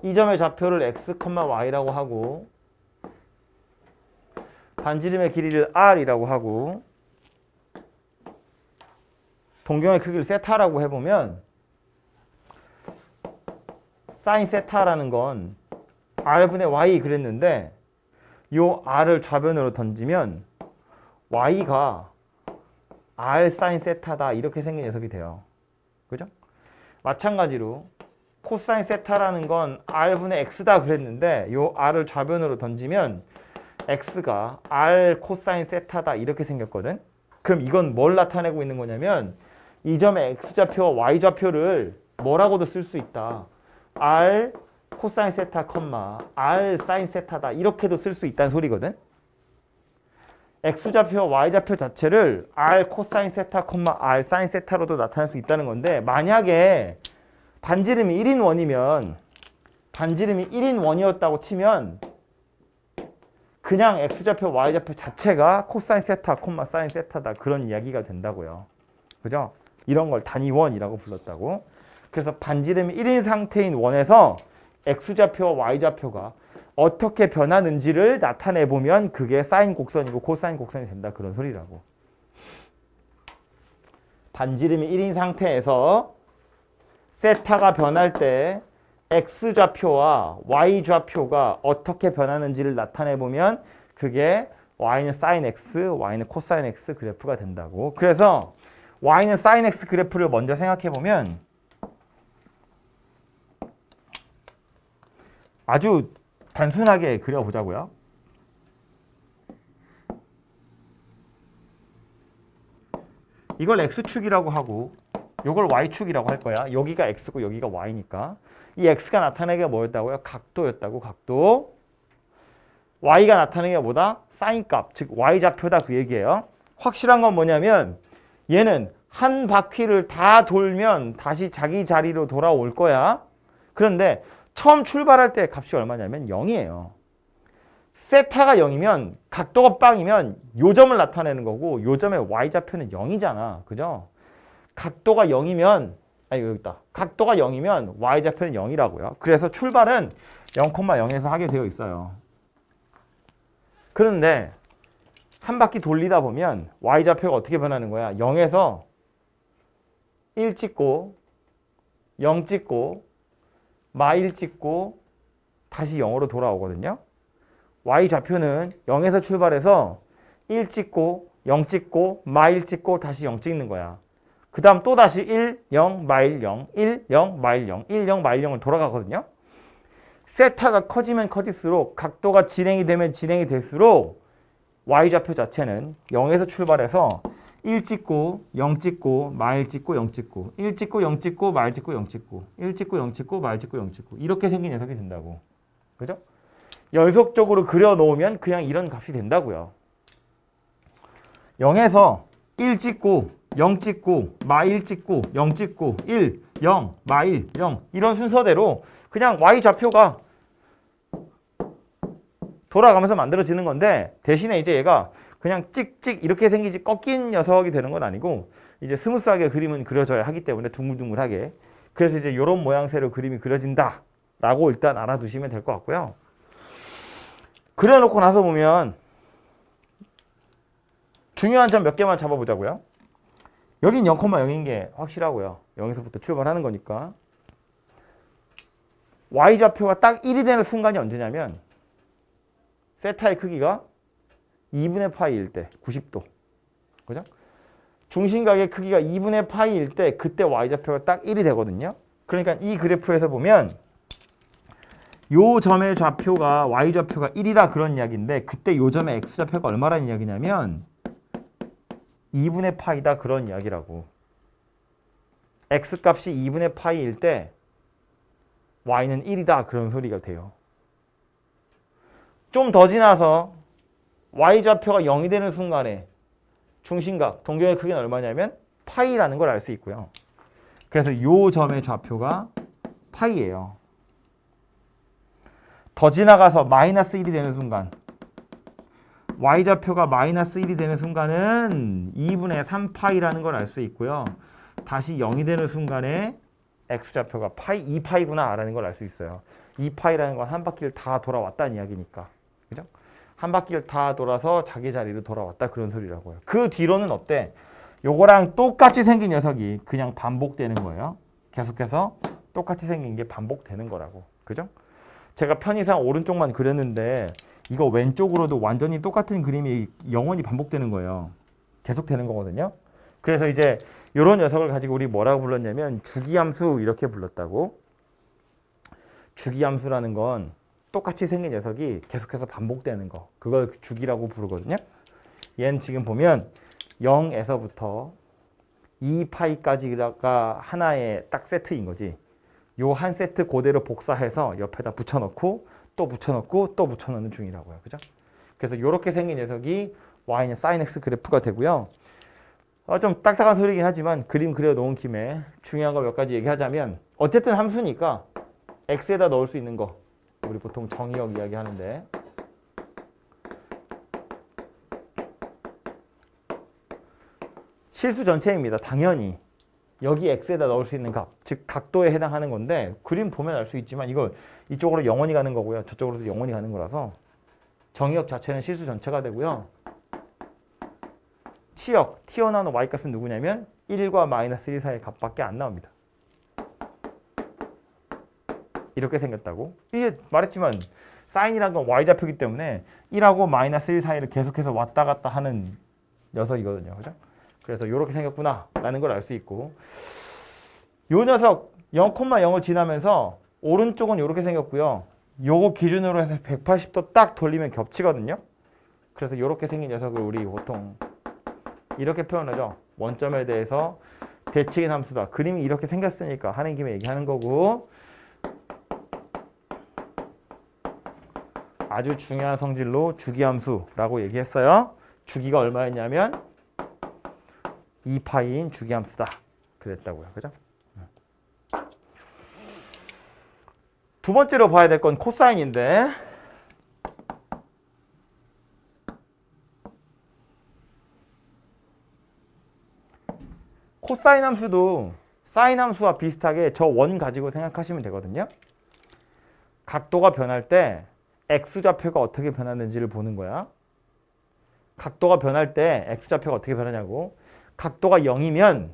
Speaker 1: 이 점의 좌표를 x, y라고 하고 반지름의 길이를 r이라고 하고 동경의 크기를 세타라고 해보면 사인 세타라는 건 r분의 y 그랬는데 요 r을 좌변으로 던지면 y가 r 사인 세타다 이렇게 생긴 녀석이 돼요. 그죠? 마찬가지로 코사인 세타라는 건 r분의 x다 그랬는데 요 r을 좌변으로 던지면 x가 r 코사인 세타다 이렇게 생겼거든. 그럼 이건 뭘 나타내고 있는 거냐면 이 점의 x좌표와 y좌표를 뭐라고도 쓸 수 있다. r 코사인 세타, r 사인 세타다 이렇게도 쓸 수 있다는 소리거든. x좌표와 y좌표 자체를 r 코사인 세타, r 사인 세타로도 나타낼 수 있다는 건데 만약에 반지름이 1인 원이면 반지름이 1인 원이었다고 치면 그냥 x좌표, y좌표 자체가 코사인 세타, 사인 세타다 그런 이야기가 된다고요. 그죠? 이런 걸 단위원이라고 불렀다고. 그래서 반지름이 1인 상태인 원에서 x좌표와 y좌표가 어떻게 변하는지를 나타내 보면 그게 사인 곡선이고 코사인 곡선이 된다 그런 소리라고. 반지름이 1인 상태에서 세타가 변할 때 x좌표와 y좌표가 어떻게 변하는지를 나타내 보면 그게 y는 사인 x, y는 코사인 x 그래프가 된다고. 그래서 y는 사인 x 그래프를 먼저 생각해 보면 아주 단순하게 그려보자고요. 이걸 x축이라고 하고 이걸 y축이라고 할 거야. 여기가 x고 여기가 y니까. 이 x가 나타내는 게 뭐였다고요? 각도였다고. 각도. y가 나타내는 게 뭐다? 사인값, 즉 y좌표다 그 얘기예요. 확실한 건 뭐냐면 얘는 한 바퀴를 다 돌면 다시 자기 자리로 돌아올 거야. 그런데 처음 출발할 때 값이 얼마냐면 0이에요. 세타가 0이면 각도가 빵이면 요 점을 나타내는 거고 요 점의 y좌표는 0이잖아. 그죠? 각도가 0이면 여기 있다. 각도가 0이면 y좌표는 0이라고요. 그래서 출발은 0,0에서 하게 되어 있어요. 그런데 한 바퀴 돌리다 보면 y좌표가 어떻게 변하는 거야? 0에서 1 찍고 0 찍고 마1 찍고 다시 0으로 돌아오거든요. y좌표는 0에서 출발해서 1 찍고 0 찍고 마1 찍고 다시 0 찍는 거야. 그 다음 또 다시 1, 0, 마일 0, 1, 0, 마일 0, 1, 0, 마일 0을 돌아가거든요. 세타가 커지면 커질수록 각도가 진행이 되면 진행이 될수록 y좌표 자체는 0에서 출발해서 1 찍고 0 찍고 마일 찍고 0 찍고 1 찍고 0 찍고 마일 찍고 0 찍고 1 찍고 0 찍고 마일 찍고 0 찍고 이렇게 생긴 녀석이 된다고. 그죠? 연속적으로 그려놓으면 그냥 이런 값이 된다고요. 0에서 1 찍고 0 찍고 마1 찍고 0 찍고 1, 0, 마1, 0 이런 순서대로 그냥 y좌표가 돌아가면서 만들어지는 건데 대신에 이제 얘가 그냥 찍찍 이렇게 생기지 꺾인 녀석이 되는 건 아니고 이제 스무스하게 그림은 그려져야 하기 때문에 둥글둥글하게. 그래서 이제 이런 모양새로 그림이 그려진다 라고 일단 알아두시면 될 것 같고요. 그려놓고 나서 보면 중요한 점 몇 개만 잡아보자고요. 여긴 0,0인 게 확실하고요. 0에서부터 출발하는 거니까. y좌표가 딱 1이 되는 순간이 언제냐면 세타의 크기가 2분의 파이일 때 90도. 그죠? 중심각의 크기가 2분의 파이일 때 그때 y좌표가 딱 1이 되거든요. 그러니까 이 그래프에서 보면 요 점의 좌표가 y좌표가 1이다 그런 이야기인데 그때 요 점의 x좌표가 얼마라는 이야기냐면 2분의 파이다 그런 이야기라고. x값이 2분의 파이일 때 y는 1이다 그런 소리가 돼요. 좀 더 지나서 y좌표가 0이 되는 순간에 중심각, 동경의 크기는 얼마냐면 파이라는 걸 알 수 있고요. 그래서 요 점의 좌표가 파이예요. 더 지나가서 마이너스 1이 되는 순간 y좌표가 마이너스 1이 되는 순간은 2분의 3파이라는 걸 알 수 있고요. 다시 0이 되는 순간에 x좌표가 파이, 2파이구나 라는 걸 알 수 있어요. 2파이라는 건 한 바퀴를 다 돌아왔다는 이야기니까. 그죠? 한 바퀴를 다 돌아서 자기 자리로 돌아왔다 그런 소리라고요. 그 뒤로는 어때? 요거랑 똑같이 생긴 녀석이 그냥 반복되는 거예요. 계속해서 똑같이 생긴 게 반복되는 거라고. 그죠? 제가 편의상 오른쪽만 그렸는데 이거 왼쪽으로도 완전히 똑같은 그림이 영원히 반복되는 거예요. 계속 되는 거거든요. 그래서 이제 이런 녀석을 가지고 우리 뭐라고 불렀냐면 주기함수 이렇게 불렀다고. 주기함수라는 건 똑같이 생긴 녀석이 계속해서 반복되는 거. 그걸 주기라고 부르거든요. 얘는 지금 보면 0에서부터 2파이까지가 하나의 딱 세트인 거지. 요 한 세트 그대로 복사해서 옆에다 붙여넣고 또 붙여넣고 또 붙여넣는 중이라고요. 그죠? 그래서 이렇게 생긴 녀석이 y는 sin x 그래프가 되고요. 좀 딱딱한 소리긴 하지만 그림 그려놓은 김에 중요한 거 몇 가지 얘기하자면 어쨌든 함수니까 x에다 넣을 수 있는 거 우리 보통 정의역 이야기 하는데 실수 전체입니다. 당연히 여기 x에다 넣을 수 있는 값, 즉 각도에 해당하는 건데 그림 보면 알 수 있지만 이거 이쪽으로 영원히 가는 거고요. 저쪽으로도 영원히 가는 거라서 정의역 자체는 실수 전체가 되고요. 치역, 튀어나오는 y값은 누구냐면 1과 마이너스 1 사이의 값밖에 안 나옵니다. 이렇게 생겼다고. 이게 말했지만 사인이란 건 y좌표이기 때문에 1하고 마이너스 1 사이를 계속해서 왔다 갔다 하는 녀석이거든요. 그죠? 그래서 이렇게 생겼구나 라는 걸 알 수 있고 요 녀석 0,0을 지나면서 오른쪽은 이렇게 생겼고요. 요거 기준으로 해서 180도 딱 돌리면 겹치거든요. 그래서 이렇게 생긴 녀석을 우리 보통 이렇게 표현하죠. 원점에 대해서 대칭인 함수다. 그림이 이렇게 생겼으니까 하는 김에 얘기하는 거고 아주 중요한 성질로 주기함수라고 얘기했어요. 주기가 얼마였냐면 2파이인 주기함수다. 그랬다고요. 그죠? 두 번째로 봐야 될 건 코사인인데 코사인 함수도 사인 함수와 비슷하게 저 원 가지고 생각하시면 되거든요. 각도가 변할 때 x좌표가 어떻게 변하는지를 보는 거야. 각도가 변할 때 x좌표가 어떻게 변하냐고. 각도가 0이면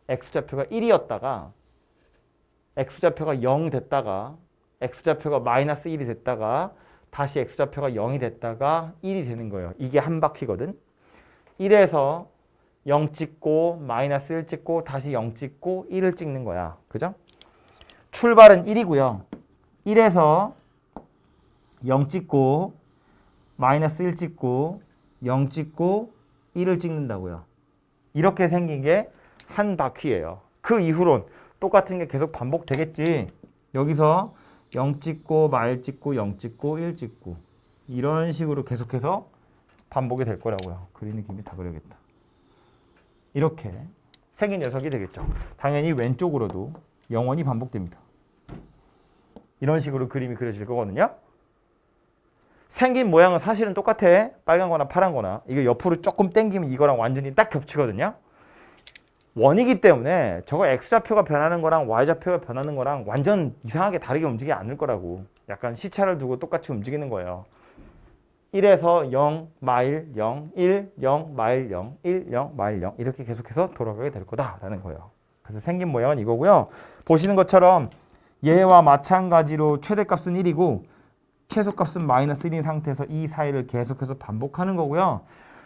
Speaker 1: x좌표가 1이었다가 x좌표가 0 됐다가 x좌표가 마이너스 1이 됐다가 다시 x좌표가 0이 됐다가 1이 되는 거예요. 이게 한 바퀴거든. 1에서 0 찍고 마이너스 1 찍고 다시 0 찍고 1을 찍는 거야. 그죠? 출발은 1이고요. 1에서 0 찍고 마이너스 1 찍고 0 찍고 1을 찍는다고요. 이렇게 생긴 게 한 바퀴예요. 그 이후론 똑같은 게 계속 반복되겠지. 여기서 0 찍고 말 찍고 0 찍고 1 찍고 이런 식으로 계속해서 반복이 될 거라고요. 그리는 김에 다 그려야겠다. 이렇게 생긴 녀석이 되겠죠. 당연히 왼쪽으로도 영원히 반복됩니다. 이런 식으로 그림이 그려질 거거든요. 생긴 모양은 사실은 똑같아. 빨간 거나 파란 거나. 이거 옆으로 조금 당기면 이거랑 완전히 딱 겹치거든요. 원이기 때문에 저거 x좌표가 변하는 거랑 y좌표가 변하는 거랑 완전 이상하게 다르게 움직이지 않을 거라고. 약간 시차를 두고 똑같이 움직이는 거예요. 1에서 0, 마일 0, 1, 0, 마일 0, 1, 0, 마일 0 이렇게 계속해서 돌아가게 될 거다라는 거예요. 그래서 생긴 모양은 이거고요. 보시는 것처럼 얘와 마찬가지로 최대값은 1이고 최소값은 마이너스 1인 상태에서 이 사이를 계속해서 반복하는 거고요.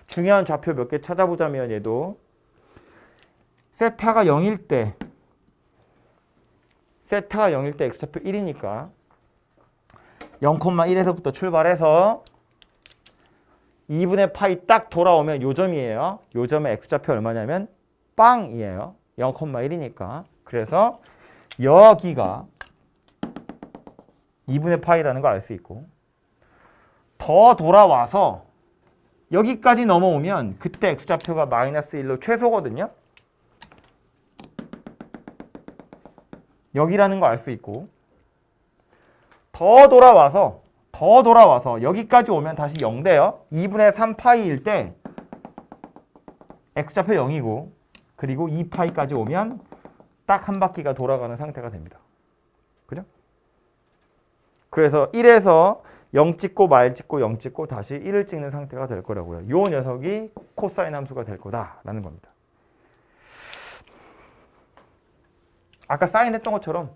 Speaker 1: 중요한 좌표 몇 개 찾아보자면 얘도 세타가 0일 때 x좌표 1이니까 0,1에서부터 출발해서 2분의 파이 딱 돌아오면 요 점이에요. 요 점의 x좌표 얼마냐면 빵이에요. 0,1이니까. 그래서 여기가 2분의 파이라는 걸 알 수 있고 더 돌아와서 여기까지 넘어오면 그때 x좌표가 마이너스 1로 최소거든요. 여기라는 거 알 수 있고 더 돌아와서 여기까지 오면 다시 0 돼요. 2분의 3파이일 때 x좌표 0이고 그리고 2파이까지 오면 딱 한 바퀴가 돌아가는 상태가 됩니다. 그죠? 그래서 1에서 0 찍고 말 찍고 0 찍고 다시 1을 찍는 상태가 될 거라고요. 요 녀석이 코사인 함수가 될 거다라는 겁니다. 아까 사인 했던 것처럼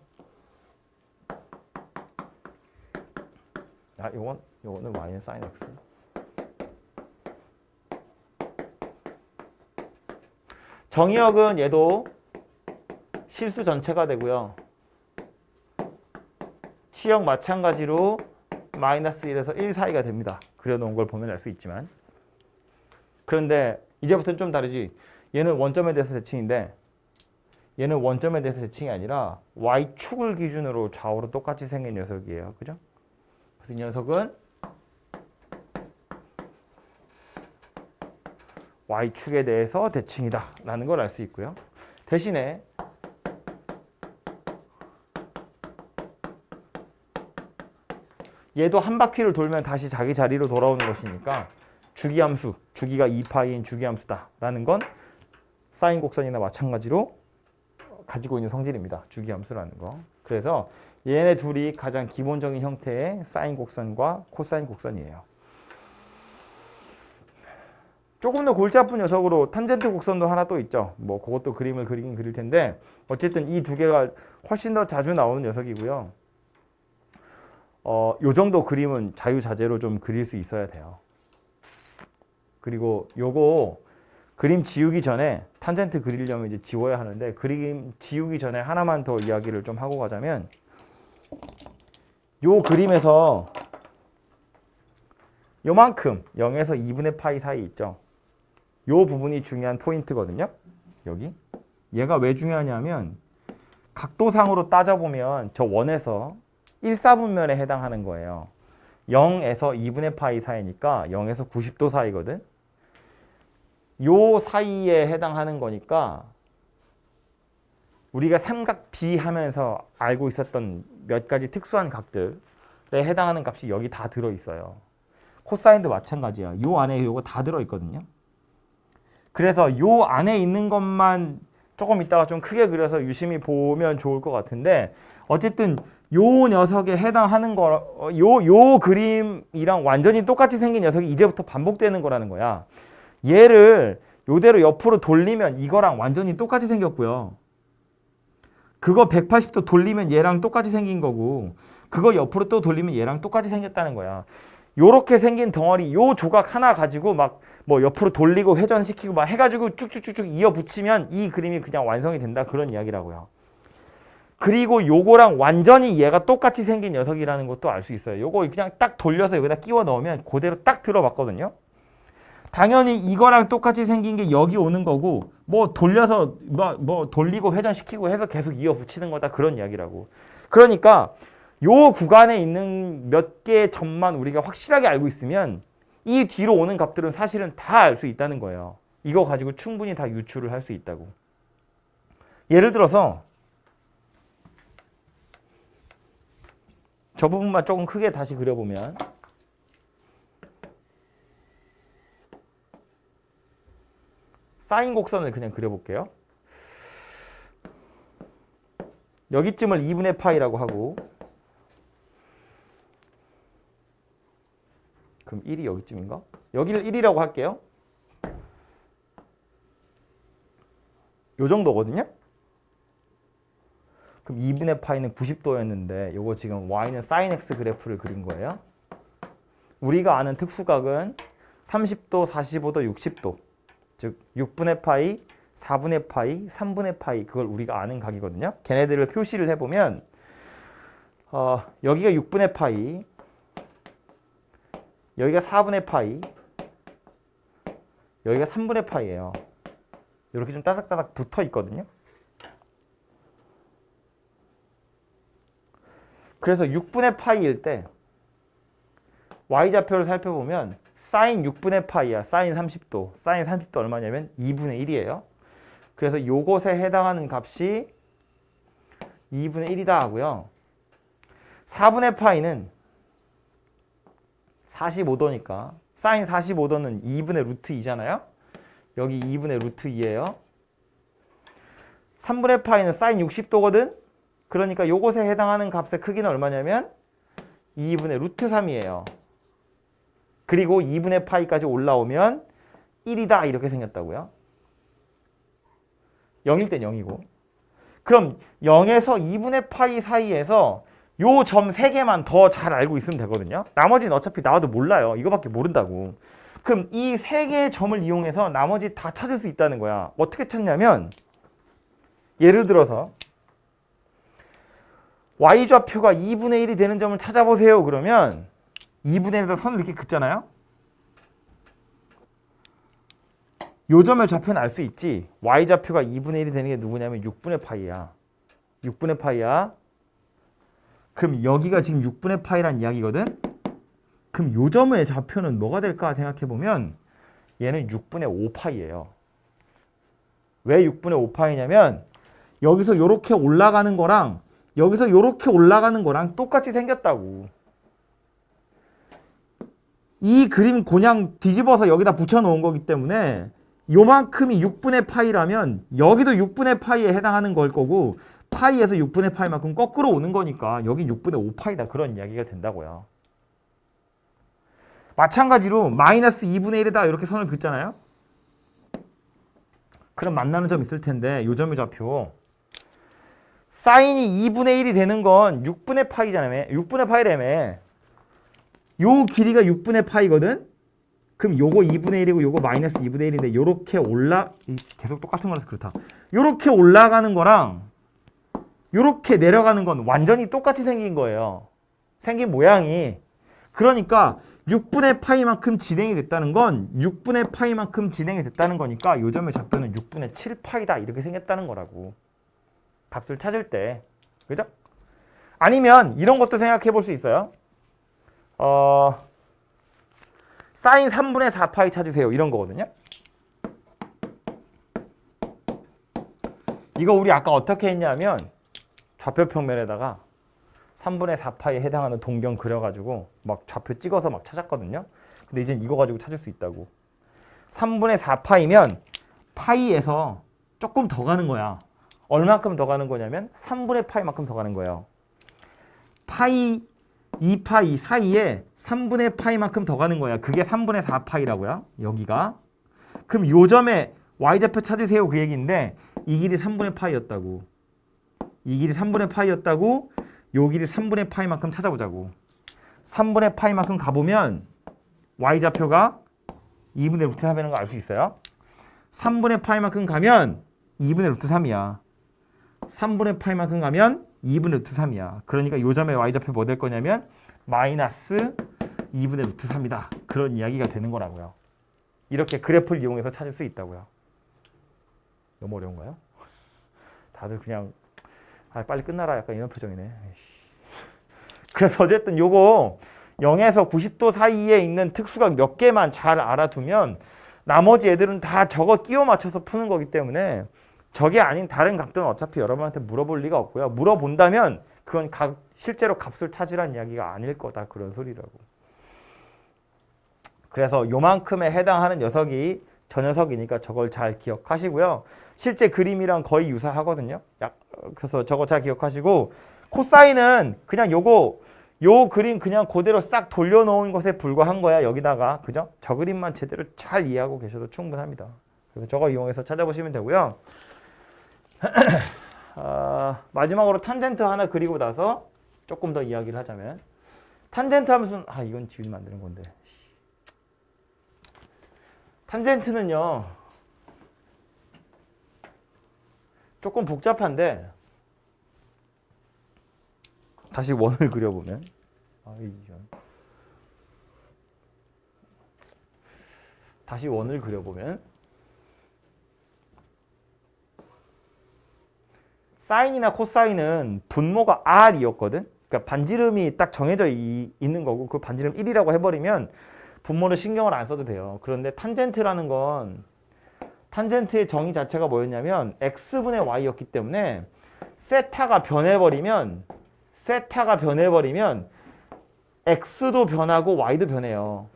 Speaker 1: 요거는 y는 sin x. 정의역은 얘도 실수 전체가 되고요. 치역 마찬가지로 마이너스 1에서 1 사이가 됩니다. 그려놓은 걸 보면 알 수 있지만. 그런데 이제부터는 좀 다르지. 얘는 원점에 대해서 대칭인데 얘는 원점에 대해서 대칭이 아니라 Y축을 기준으로 좌우로 똑같이 생긴 녀석이에요. 그죠? 그래서 이 녀석은 Y축에 대해서 대칭이다 라는 걸 알 수 있고요. 대신에 얘도 한 바퀴를 돌면 다시 자기 자리로 돌아오는 것이니까 주기함수, 주기가 2파이인 주기함수다 라는 건 사인 곡선이나 마찬가지로 가지고 있는 성질입니다. 주기함수라는 거. 그래서 얘네 둘이 가장 기본적인 형태의 사인 곡선과 코사인 곡선이에요. 조금 더 골치 아픈 녀석으로 탄젠트 곡선도 하나 또 있죠. 뭐 그것도 그림을 그리긴 그릴 텐데 어쨌든 이 두 개가 훨씬 더 자주 나오는 녀석이고요. 요 정도 그림은 자유자재로 좀 그릴 수 있어야 돼요. 그리고 요거 그림 지우기 전에 탄젠트 그리려면 이제 지워야 하는데 그림 지우기 전에 하나만 더 이야기를 좀 하고 가자면 요 그림에서 요만큼 0에서 2분의 파이 사이 있죠. 요 부분이 중요한 포인트거든요. 여기. 얘가 왜 중요하냐면 각도상으로 따져보면 저 원에서 1사분면에 해당하는 거예요. 0에서 2분의 파이 사이니까 0에서 90도 사이거든. 요 사이에 해당하는 거니까 우리가 삼각 B 하면서 알고 있었던 몇 가지 특수한 각들에 해당하는 값이 여기 다 들어있어요. 코사인도 마찬가지야. 요 안에 요거 다 들어있거든요. 그래서 요 안에 있는 것만 조금 이따가 좀 크게 그려서 유심히 보면 좋을 것 같은데 어쨌든 요 녀석에 해당하는 거, 요 그림이랑 완전히 똑같이 생긴 녀석이 이제부터 반복되는 거라는 거야. 얘를 요대로 옆으로 돌리면 이거랑 완전히 똑같이 생겼고요. 그거 180도 돌리면 얘랑 똑같이 생긴 거고 그거 옆으로 또 돌리면 얘랑 똑같이 생겼다는 거야. 요렇게 생긴 덩어리 요 조각 하나 가지고 막 뭐 옆으로 돌리고 회전시키고 막 해가지고 쭉쭉쭉쭉 이어 붙이면 이 그림이 그냥 완성이 된다 그런 이야기라고요. 그리고 요거랑 완전히 얘가 똑같이 생긴 녀석이라는 것도 알 수 있어요. 요거 그냥 딱 돌려서 여기다 끼워 넣으면 그대로 딱 들어맞거든요. 당연히 이거랑 똑같이 생긴 게 여기 오는 거고 뭐 돌려서 뭐 돌리고 회전시키고 해서 계속 이어 붙이는 거다 그런 이야기라고. 그러니까 요 구간에 있는 몇 개의 점만 우리가 확실하게 알고 있으면 이 뒤로 오는 값들은 사실은 다 알 수 있다는 거예요. 이거 가지고 충분히 다 유추를 할 수 있다고. 예를 들어서 저 부분만 조금 크게 다시 그려보면 사인 곡선을 그냥 그려볼게요. 여기쯤을 2분의 파이라고 하고 그럼 1이 여기쯤인가? 여기를 1이라고 할게요. 요 정도거든요? 그럼 2분의 파이는 90도였는데 요거 지금 y는 sin x 그래프를 그린 거예요. 우리가 아는 특수각은 30도, 45도, 60도 즉 6분의 파이, 4분의 파이, 3분의 파이 그걸 우리가 아는 각이거든요. 걔네들을 표시를 해보면 여기가 6분의 파이 여기가 4분의 파이 여기가 3분의 파이예요. 이렇게 좀 따닥따닥 붙어 있거든요. 그래서 6분의 파이일 때 y좌표를 살펴보면 사인 6분의 파이야. 사인 30도. 사인 30도 얼마냐면 2분의 1이에요. 그래서 요것에 해당하는 값이 2분의 1이다 하고요. 4분의 파이는 45도니까 사인 45도는 2분의 루트 2잖아요. 여기 2분의 루트 2예요. 3분의 파이는 사인 60도거든. 그러니까 요것에 해당하는 값의 크기는 얼마냐면 2분의 루트 3이에요. 그리고 2분의 파이까지 올라오면 1이다 이렇게 생겼다고요. 0일 땐 0이고. 그럼 0에서 2분의 파이 사이에서 요 점 3개만 더 잘 알고 있으면 되거든요. 나머지는 어차피 나와도 몰라요. 이거밖에 모른다고. 그럼 이 세 개의 점을 이용해서 나머지 다 찾을 수 있다는 거야. 어떻게 찾냐면 예를 들어서 y좌표가 2분의 1이 되는 점을 찾아보세요. 그러면 2분의 1에다 선을 이렇게 긋잖아요. 요 점의 좌표는 알 수 있지. y좌표가 2분의 1이 되는 게 누구냐면 6분의 파이야. 6분의 파이야. 그럼 여기가 지금 6분의 파이란 이야기거든. 그럼 요 점의 좌표는 뭐가 될까 생각해보면 얘는 6분의 5파이예요. 왜 6분의 5파이냐면 여기서 이렇게 올라가는 거랑 여기서 이렇게 올라가는 거랑 똑같이 생겼다고. 이 그림 그냥 뒤집어서 여기다 붙여놓은 거기 때문에 요만큼이 6분의 파이라면 여기도 6분의 파이에 해당하는 걸 거고 파이에서 6분의 파이만큼 거꾸로 오는 거니까 여기 6분의 5파이다. 그런 이야기가 된다고요. 마찬가지로 마이너스 2분의 1에다 이렇게 선을 긋잖아요. 그럼 만나는 점 있을 텐데 요 점의 좌표 사인이 2분의 1이 되는 건 6분의 파이잖아요. 6분의 파이라며. 요 길이가 6분의 파이거든. 그럼 요거 2분의 1이고 요거 마이너스 2분의 1인데 요렇게 계속 똑같은 거라서 그렇다. 요렇게 올라가는 거랑 요렇게 내려가는 건 완전히 똑같이 생긴 거예요. 생긴 모양이. 그러니까 6분의 파이만큼 진행이 됐다는 건 6분의 파이만큼 진행이 됐다는 거니까 요 점의 좌표는 6분의 7파이다. 이렇게 생겼다는 거라고. 값을 찾을 때. 그죠? 아니면 이런 것도 생각해 볼 수 있어요. 사인 3분의 4파이 찾으세요. 이런 거거든요. 이거 우리 아까 어떻게 했냐면 좌표 평면에다가 3분의 4파이에 해당하는 동경 그려가지고 막 좌표 찍어서 막 찾았거든요. 근데 이젠 이거 가지고 찾을 수 있다고. 3분의 4파이면 파이에서 조금 더 가는 거야. 얼마큼 더 가는 거냐면 3분의 파이만큼 더 가는 거예요. 파이 2파이 사이에 3분의 파이만큼 더 가는 거야. 그게 3분의 4파이라고요. 여기가. 그럼 요 점에 y좌표 찾으세요. 그 얘기인데 이 길이 3분의 파이였다고. 이 길이 3분의 파이였다고. 요 길이 3분의 파이만큼 찾아보자고. 3분의 파이만큼 가보면 y좌표가 2분의 루트 3이라는 거 알 수 있어요. 3분의 파이만큼 가면 2분의 루트 3이야. 3분의 파이만큼 가면 2분의 루트 3이야. 그러니까 요 점의 y좌표 뭐 될 거냐면 마이너스 2분의 루트 3이다. 그런 이야기가 되는 거라고요. 이렇게 그래프를 이용해서 찾을 수 있다고요. 너무 어려운가요? 다들 그냥 빨리 끝나라 약간 이런 표정이네. 그래서 어쨌든 요거 0에서 90도 사이에 있는 특수각 몇 개만 잘 알아두면 나머지 애들은 다 저거 끼워 맞춰서 푸는 거기 때문에 저게 아닌 다른 각도는 어차피 여러분한테 물어볼 리가 없고요. 물어본다면 그건 실제로 값을 찾으란 이야기가 아닐 거다. 그런 소리라고. 그래서 요만큼에 해당하는 녀석이 저 녀석이니까 저걸 잘 기억하시고요. 실제 그림이랑 거의 유사하거든요. 그래서 저거 잘 기억하시고 코사인은 그냥 요 그림 그냥 그대로 싹 돌려놓은 것에 불과한 거야. 여기다가 그죠? 저 그림만 제대로 잘 이해하고 계셔도 충분합니다. 그래서 저거 이용해서 찾아보시면 되고요. 마지막으로 탄젠트 하나 그리고 나서 조금 더 이야기를 하자면 탄젠트 함수는 이건 지우지 만드는 건데 탄젠트는요 조금 복잡한데 다시 원을 그려보면 다시 원을 그려보면 사인이나 코사인은 분모가 R이었거든. 그러니까 반지름이 딱 정해져 있는 거고 그 반지름 1이라고 해버리면 분모를 신경을 안 써도 돼요. 그런데 탄젠트라는 건 탄젠트의 정의 자체가 뭐였냐면 x분의 y였기 때문에 세타가 변해버리면 x도 변하고 y도 변해요.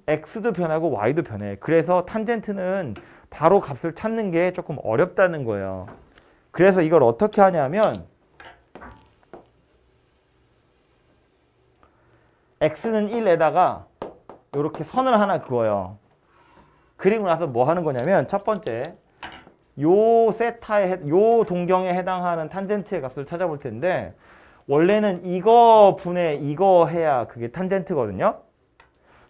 Speaker 1: x도 변하고 y도 변해. 그래서 탄젠트는 바로 값을 찾는 게 조금 어렵다는 거예요. 그래서 이걸 어떻게 하냐면 x는 1에다가 이렇게 선을 하나 그어요. 그리고 나서 뭐 하는 거냐면 첫 번째 요 동경에 해당하는 탄젠트의 값을 찾아볼 텐데 원래는 이거 분의 이거 해야 그게 탄젠트거든요.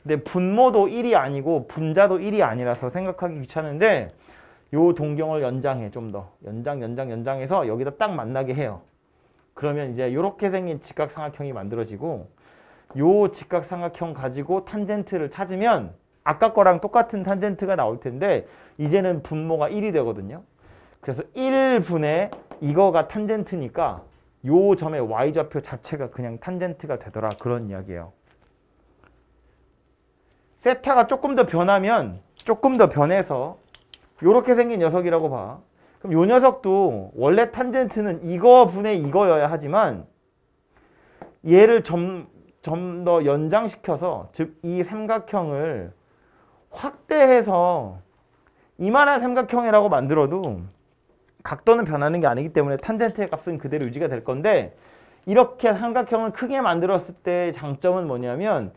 Speaker 1: 근데 분모도 1이 아니고 분자도 1이 아니라서 생각하기 귀찮은데 요 동경을 연장해. 좀 더 연장해서 여기다 딱 만나게 해요. 그러면 이제 이렇게 생긴 직각삼각형이 만들어지고 요 직각삼각형 가지고 탄젠트를 찾으면 아까 거랑 똑같은 탄젠트가 나올 텐데 이제는 분모가 1이 되거든요. 그래서 1분의 이거가 탄젠트니까 요 점의 y좌표 자체가 그냥 탄젠트가 되더라. 그런 이야기예요. 세타가 조금 더 변하면 조금 더 변해서 요렇게 생긴 녀석이라고 봐. 그럼 요 녀석도 원래 탄젠트는 이거 분의 이거여야 하지만 얘를 좀 더 연장시켜서 즉 이 삼각형을 확대해서 이만한 삼각형이라고 만들어도 각도는 변하는 게 아니기 때문에 탄젠트의 값은 그대로 유지가 될 건데 이렇게 삼각형을 크게 만들었을 때 장점은 뭐냐면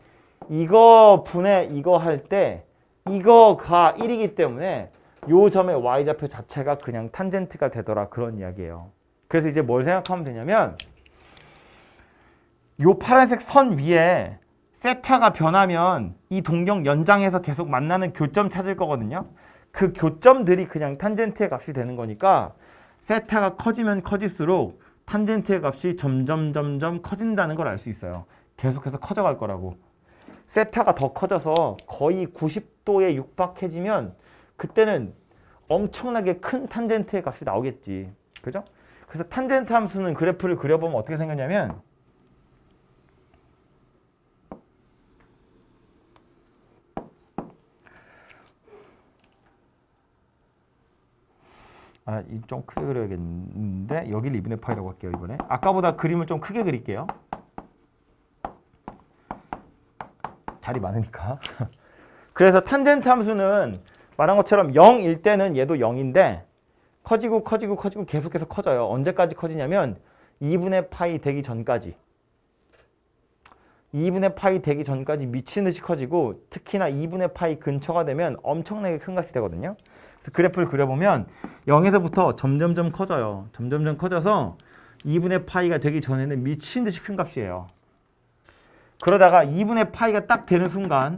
Speaker 1: 이거 분의 이거 할 때 이거가 1이기 때문에 요 점의 y좌표 자체가 그냥 탄젠트가 되더라. 그런 이야기예요. 그래서 이제 뭘 생각하면 되냐면 요 파란색 선 위에 세타가 변하면 이 동경 연장해서 계속 만나는 교점 찾을 거거든요. 그 교점들이 그냥 탄젠트의 값이 되는 거니까 세타가 커지면 커질수록 탄젠트의 값이 점점 커진다는 걸 알 수 있어요. 계속해서 커져갈 거라고. 세타가 더 커져서 거의 90도에 육박해지면 그때는 엄청나게 큰 탄젠트의 값이 나오겠지. 그죠? 그래서 탄젠트 함수는 그래프를 그려보면 어떻게 생겼냐면 이 좀 크게 그려야겠는데 여기를 2분의 파이라고 할게요. 이번에 아까보다 그림을 좀 크게 그릴게요. 자리 많으니까. 그래서 탄젠트 함수는 말한 것처럼 0일 때는 얘도 0인데 커지고 계속해서 커져요. 언제까지 커지냐면 2분의 파이 되기 전까지. 2분의 파이 되기 전까지 미친 듯이 커지고 특히나 2분의 파이 근처가 되면 엄청나게 큰 값이 되거든요. 그래서 그래프를 그려보면 0에서부터 점점점 커져요. 점점점 커져서 2분의 파이가 되기 전에는 미친 듯이 큰 값이에요. 그러다가 2분의 파이가 딱 되는 순간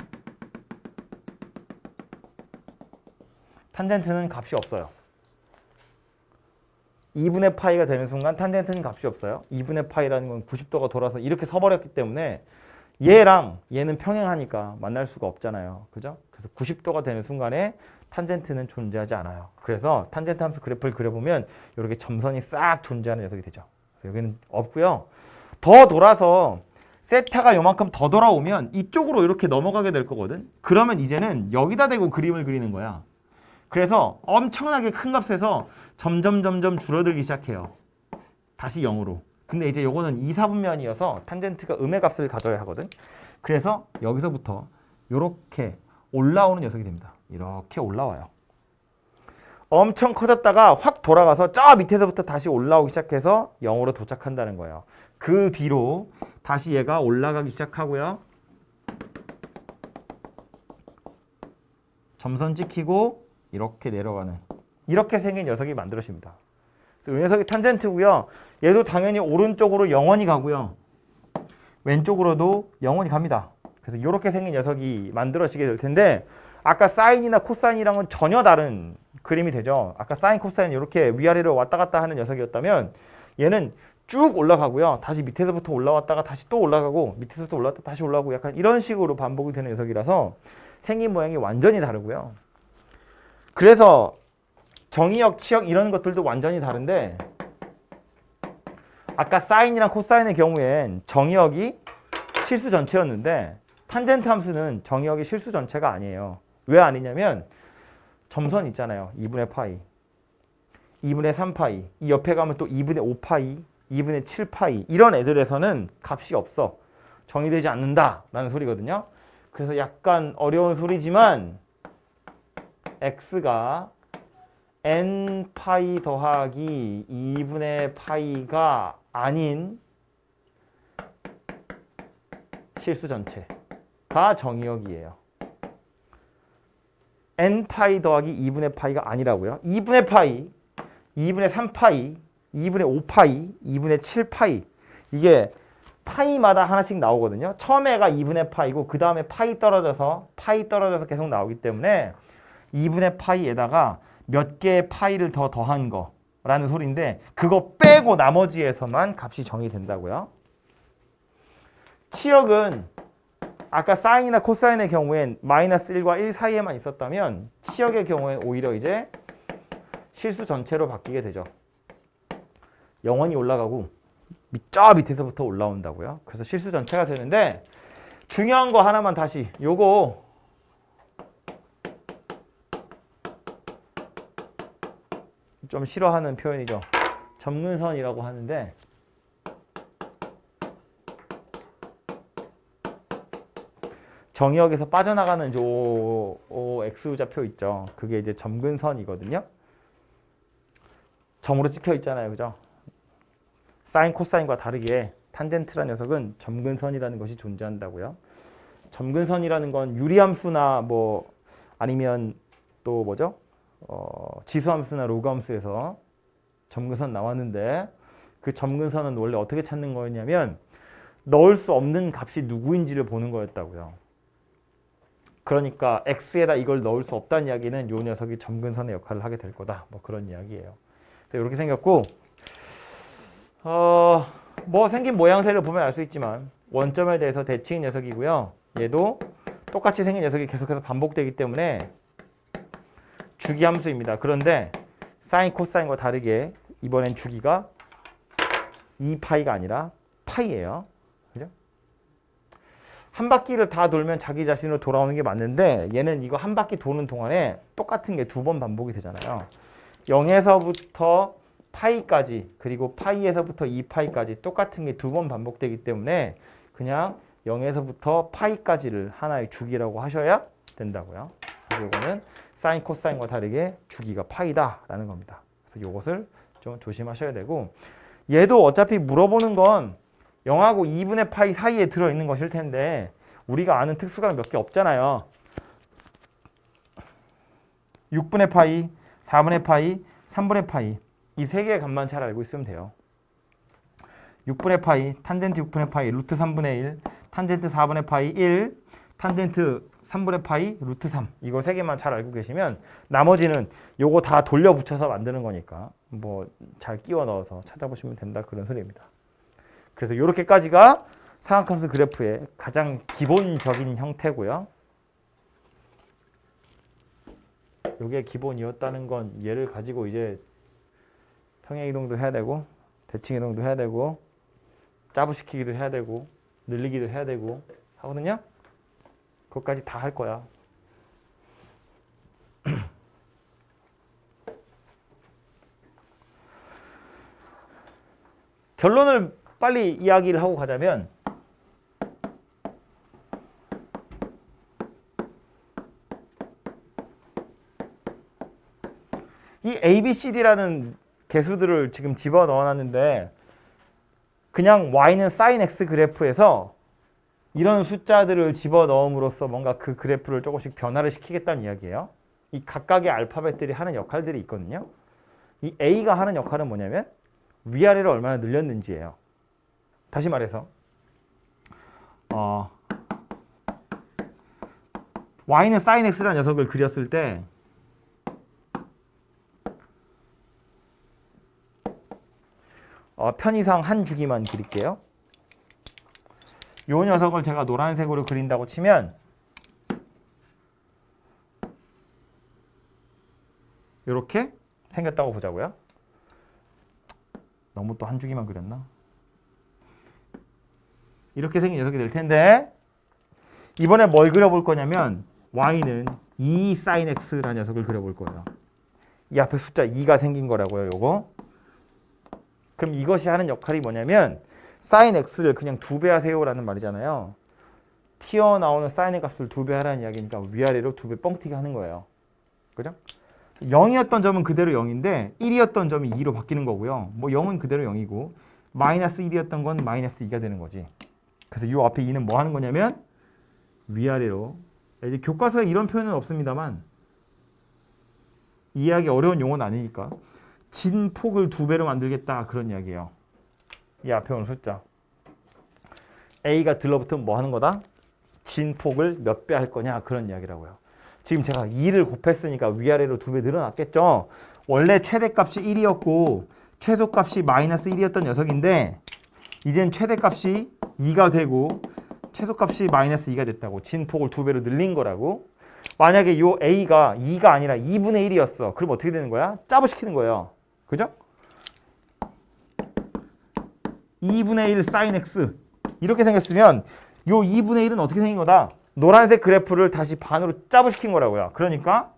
Speaker 1: 탄젠트는 값이 없어요. 2분의 파이가 되는 순간 탄젠트는 값이 없어요. 2분의 파이라는 건 90도가 돌아서 이렇게 서버렸기 때문에 얘랑 얘는 평행하니까 만날 수가 없잖아요. 그죠? 그래서 90도가 되는 순간에 탄젠트는 존재하지 않아요. 그래서 탄젠트 함수 그래프를 그려보면 이렇게 점선이 싹 존재하는 녀석이 되죠. 여기는 없고요. 더 돌아서 세타가 요만큼 더 돌아오면 이쪽으로 이렇게 넘어가게 될 거거든. 그러면 이제는 여기다 대고 그림을 그리는 거야. 그래서 엄청나게 큰 값에서 점점 줄어들기 시작해요. 다시 0으로. 근데 이제 요거는 2, 4분면이어서 탄젠트가 음의 값을 가져야 하거든. 그래서 여기서부터 이렇게 올라오는 녀석이 됩니다. 이렇게 올라와요. 엄청 커졌다가 확 돌아가서 저 밑에서부터 다시 올라오기 시작해서 0으로 도착한다는 거예요. 그 뒤로 다시 얘가 올라가기 시작하고요. 점선 찍히고 이렇게 내려가는 이렇게 생긴 녀석이 만들어집니다. 이 녀석이 탄젠트고요. 얘도 당연히 오른쪽으로 영원히 가고요. 왼쪽으로도 영원히 갑니다. 그래서 이렇게 생긴 녀석이 만들어지게 될 텐데 아까 사인이나 코사인이랑은 전혀 다른 그림이 되죠. 아까 사인, 코사인 이렇게 위아래로 왔다 갔다 하는 녀석이었다면 얘는 쭉 올라가고요. 다시 밑에서부터 올라왔다가 다시 또 올라가고 밑에서부터 올라왔다가 다시 올라가고 약간 이런 식으로 반복이 되는 녀석이라서 생긴 모양이 완전히 다르고요. 그래서 정의역, 치역 이런 것들도 완전히 다른데 아까 사인이랑 코사인의 경우엔 정의역이 실수 전체였는데 탄젠트 함수는 정의역이 실수 전체가 아니에요. 왜 아니냐면 점선 있잖아요. 2분의 파이, 2분의 3파이, 이 옆에 가면 또 2분의 5파이, 2분의 7파이 이런 애들에서는 값이 없어. 정의되지 않는다라는 소리거든요. 그래서 약간 어려운 소리지만 x가 n파이 더하기 2분의 파이가 아닌 실수 전체가 정의역이에요. n파이 더하기 2분의 파이가 아니라고요. 2분의 파이, 2분의 3파이, 2분의 5파이, 2분의 7파이 이게 파이마다 하나씩 나오거든요. 처음에가 2분의 파이고 그 다음에 파이 떨어져서 계속 나오기 때문에 2분의 파이에다가 몇 개의 파이를 더 더한 거라는 소리인데 그거 빼고 나머지에서만 값이 정의된다고요. 치역은 아까 사인이나 코사인의 경우엔 마이너스 1과 1 사이에만 있었다면 치역의 경우엔 오히려 이제 실수 전체로 바뀌게 되죠. 영원히 올라가고 저 밑에서부터 올라온다고요. 그래서 실수 전체가 되는데 중요한 거 하나만 다시 요거 좀 싫어하는 표현이죠. 점근선이라고 하는데 정의역에서 빠져나가는 요 X좌표 있죠. 그게 이제 점근선이거든요. 점으로 찍혀 있잖아요. 그죠? 사인, 코사인과 다르게 탄젠트라는 녀석은 점근선이라는 것이 존재한다고요. 점근선이라는 건 유리함수나 뭐 아니면 또 뭐죠? 지수함수나 로그함수에서 점근선 나왔는데 그 점근선은 원래 어떻게 찾는 거였냐면 넣을 수 없는 값이 누구인지를 보는 거였다고요. 그러니까 x에다 이걸 넣을 수 없다는 이야기는 이 녀석이 점근선의 역할을 하게 될 거다. 뭐 그런 이야기예요. 그래서 이렇게 생겼고 뭐 생긴 모양새를 보면 알 수 있지만 원점에 대해서 대칭인 녀석이고요. 얘도 똑같이 생긴 녀석이 계속해서 반복되기 때문에 주기함수입니다. 그런데 사인, 코사인과 다르게 이번엔 주기가 2파이가 아니라 파이예요. 그죠? 한 바퀴를 다 돌면 자기 자신으로 돌아오는 게 맞는데 얘는 이거 한 바퀴 도는 동안에 똑같은 게 두 번 반복이 되잖아요. 0에서부터 파이까지 그리고 파이에서부터 2파이까지 똑같은 게 두 번 반복되기 때문에 그냥 0에서부터 파이까지를 하나의 주기라고 하셔야 된다고요. 그래서 이거는 사인, 코사인과 다르게 주기가 파이다라는 겁니다. 그래서 이것을 좀 조심하셔야 되고 얘도 어차피 물어보는 건 0하고 2분의 파이 사이에 들어있는 것일 텐데 우리가 아는 특수가 몇 개 없잖아요. 6분의 파이, 4분의 파이, 3분의 파이 이 세 개의 값만 잘 알고 있으면 돼요. 6분의 파이, 탄젠트 6분의 파이, 루트 3분의 1, 탄젠트 4분의 파이 1, 탄젠트 3분의 파이, 루트 3 이거 세 개만 잘 알고 계시면 나머지는 요거 다 돌려 붙여서 만드는 거니까 뭐 잘 끼워 넣어서 찾아보시면 된다 그런 소리입니다. 그래서 이렇게까지가 사각함수 그래프의 가장 기본적인 형태고요. 이게 기본이었다는 건 얘를 가지고 이제 평행이동도 해야 되고 대칭이동도 해야 되고 짜부시키기도 해야 되고 늘리기도 해야 되고 하거든요. 그것까지 다 할 거야. 결론을 빨리 이야기를 하고 가자면 이 A, B, C, D라는 개수들을 지금 집어넣어 놨는데 그냥 Y는 sin X 그래프에서 이런 숫자들을 집어넣음으로써 뭔가 그 그래프를 조금씩 변화를 시키겠다는 이야기예요. 이 각각의 알파벳들이 하는 역할들이 있거든요. 이 A가 하는 역할은 뭐냐면 위아래를 얼마나 늘렸는지예요. 다시 말해서 Y는 sin X라는 녀석을 그렸을 때 편의상 한 주기만 그릴게요. 이 녀석을 제가 노란색으로 그린다고 치면 이렇게 생겼다고 보자고요. 너무 또 한 주기만 그렸나? 이렇게 생긴 녀석이 될 텐데 이번에 뭘 그려볼 거냐면 y는 2 sin x라는 녀석을 그려볼 거예요. 이 앞에 숫자 2가 생긴 거라고요. 요거. 그럼 이것이 하는 역할이 뭐냐면 sin x를 그냥 2배 하세요라는 말이잖아요. 튀어나오는 sin의 값을 2배 하라는 이야기니까 위아래로 2배 뻥튀기 하는 거예요. 그죠? 0이었던 점은 그대로 0인데 1이었던 점이 2로 바뀌는 거고요. 뭐 0은 그대로 0이고 마이너스 1이었던 건 마이너스 2가 되는 거지. 그래서 이 앞에 2는 뭐 하는 거냐면 위아래로 이제 교과서에 이런 표현은 없습니다만 이해하기 어려운 용어는 아니니까 진폭을 2배로 만들겠다 그런 이야기예요. 이 앞에 오는 숫자. A가 들러붙으면 뭐 하는 거다? 진폭을 몇 배 할 거냐 그런 이야기라고요. 지금 제가 2를 곱했으니까 위아래로 2배 늘어났겠죠. 원래 최대값이 1이었고 최소값이 마이너스 1이었던 녀석인데 이젠 최대값이 2가 되고 최소값이 마이너스 2가 됐다고. 진폭을 2배로 늘린 거라고. 만약에 요 A가 2가 아니라 2분의 1이었어. 그럼 어떻게 되는 거야? 짜부시키는 거예요. 그죠? 2분의 1 sin x 이렇게 생겼으면 요 2분의 1은 어떻게 생긴 거다? 노란색 그래프를 다시 반으로 짜부시킨 거라고요. 그러니까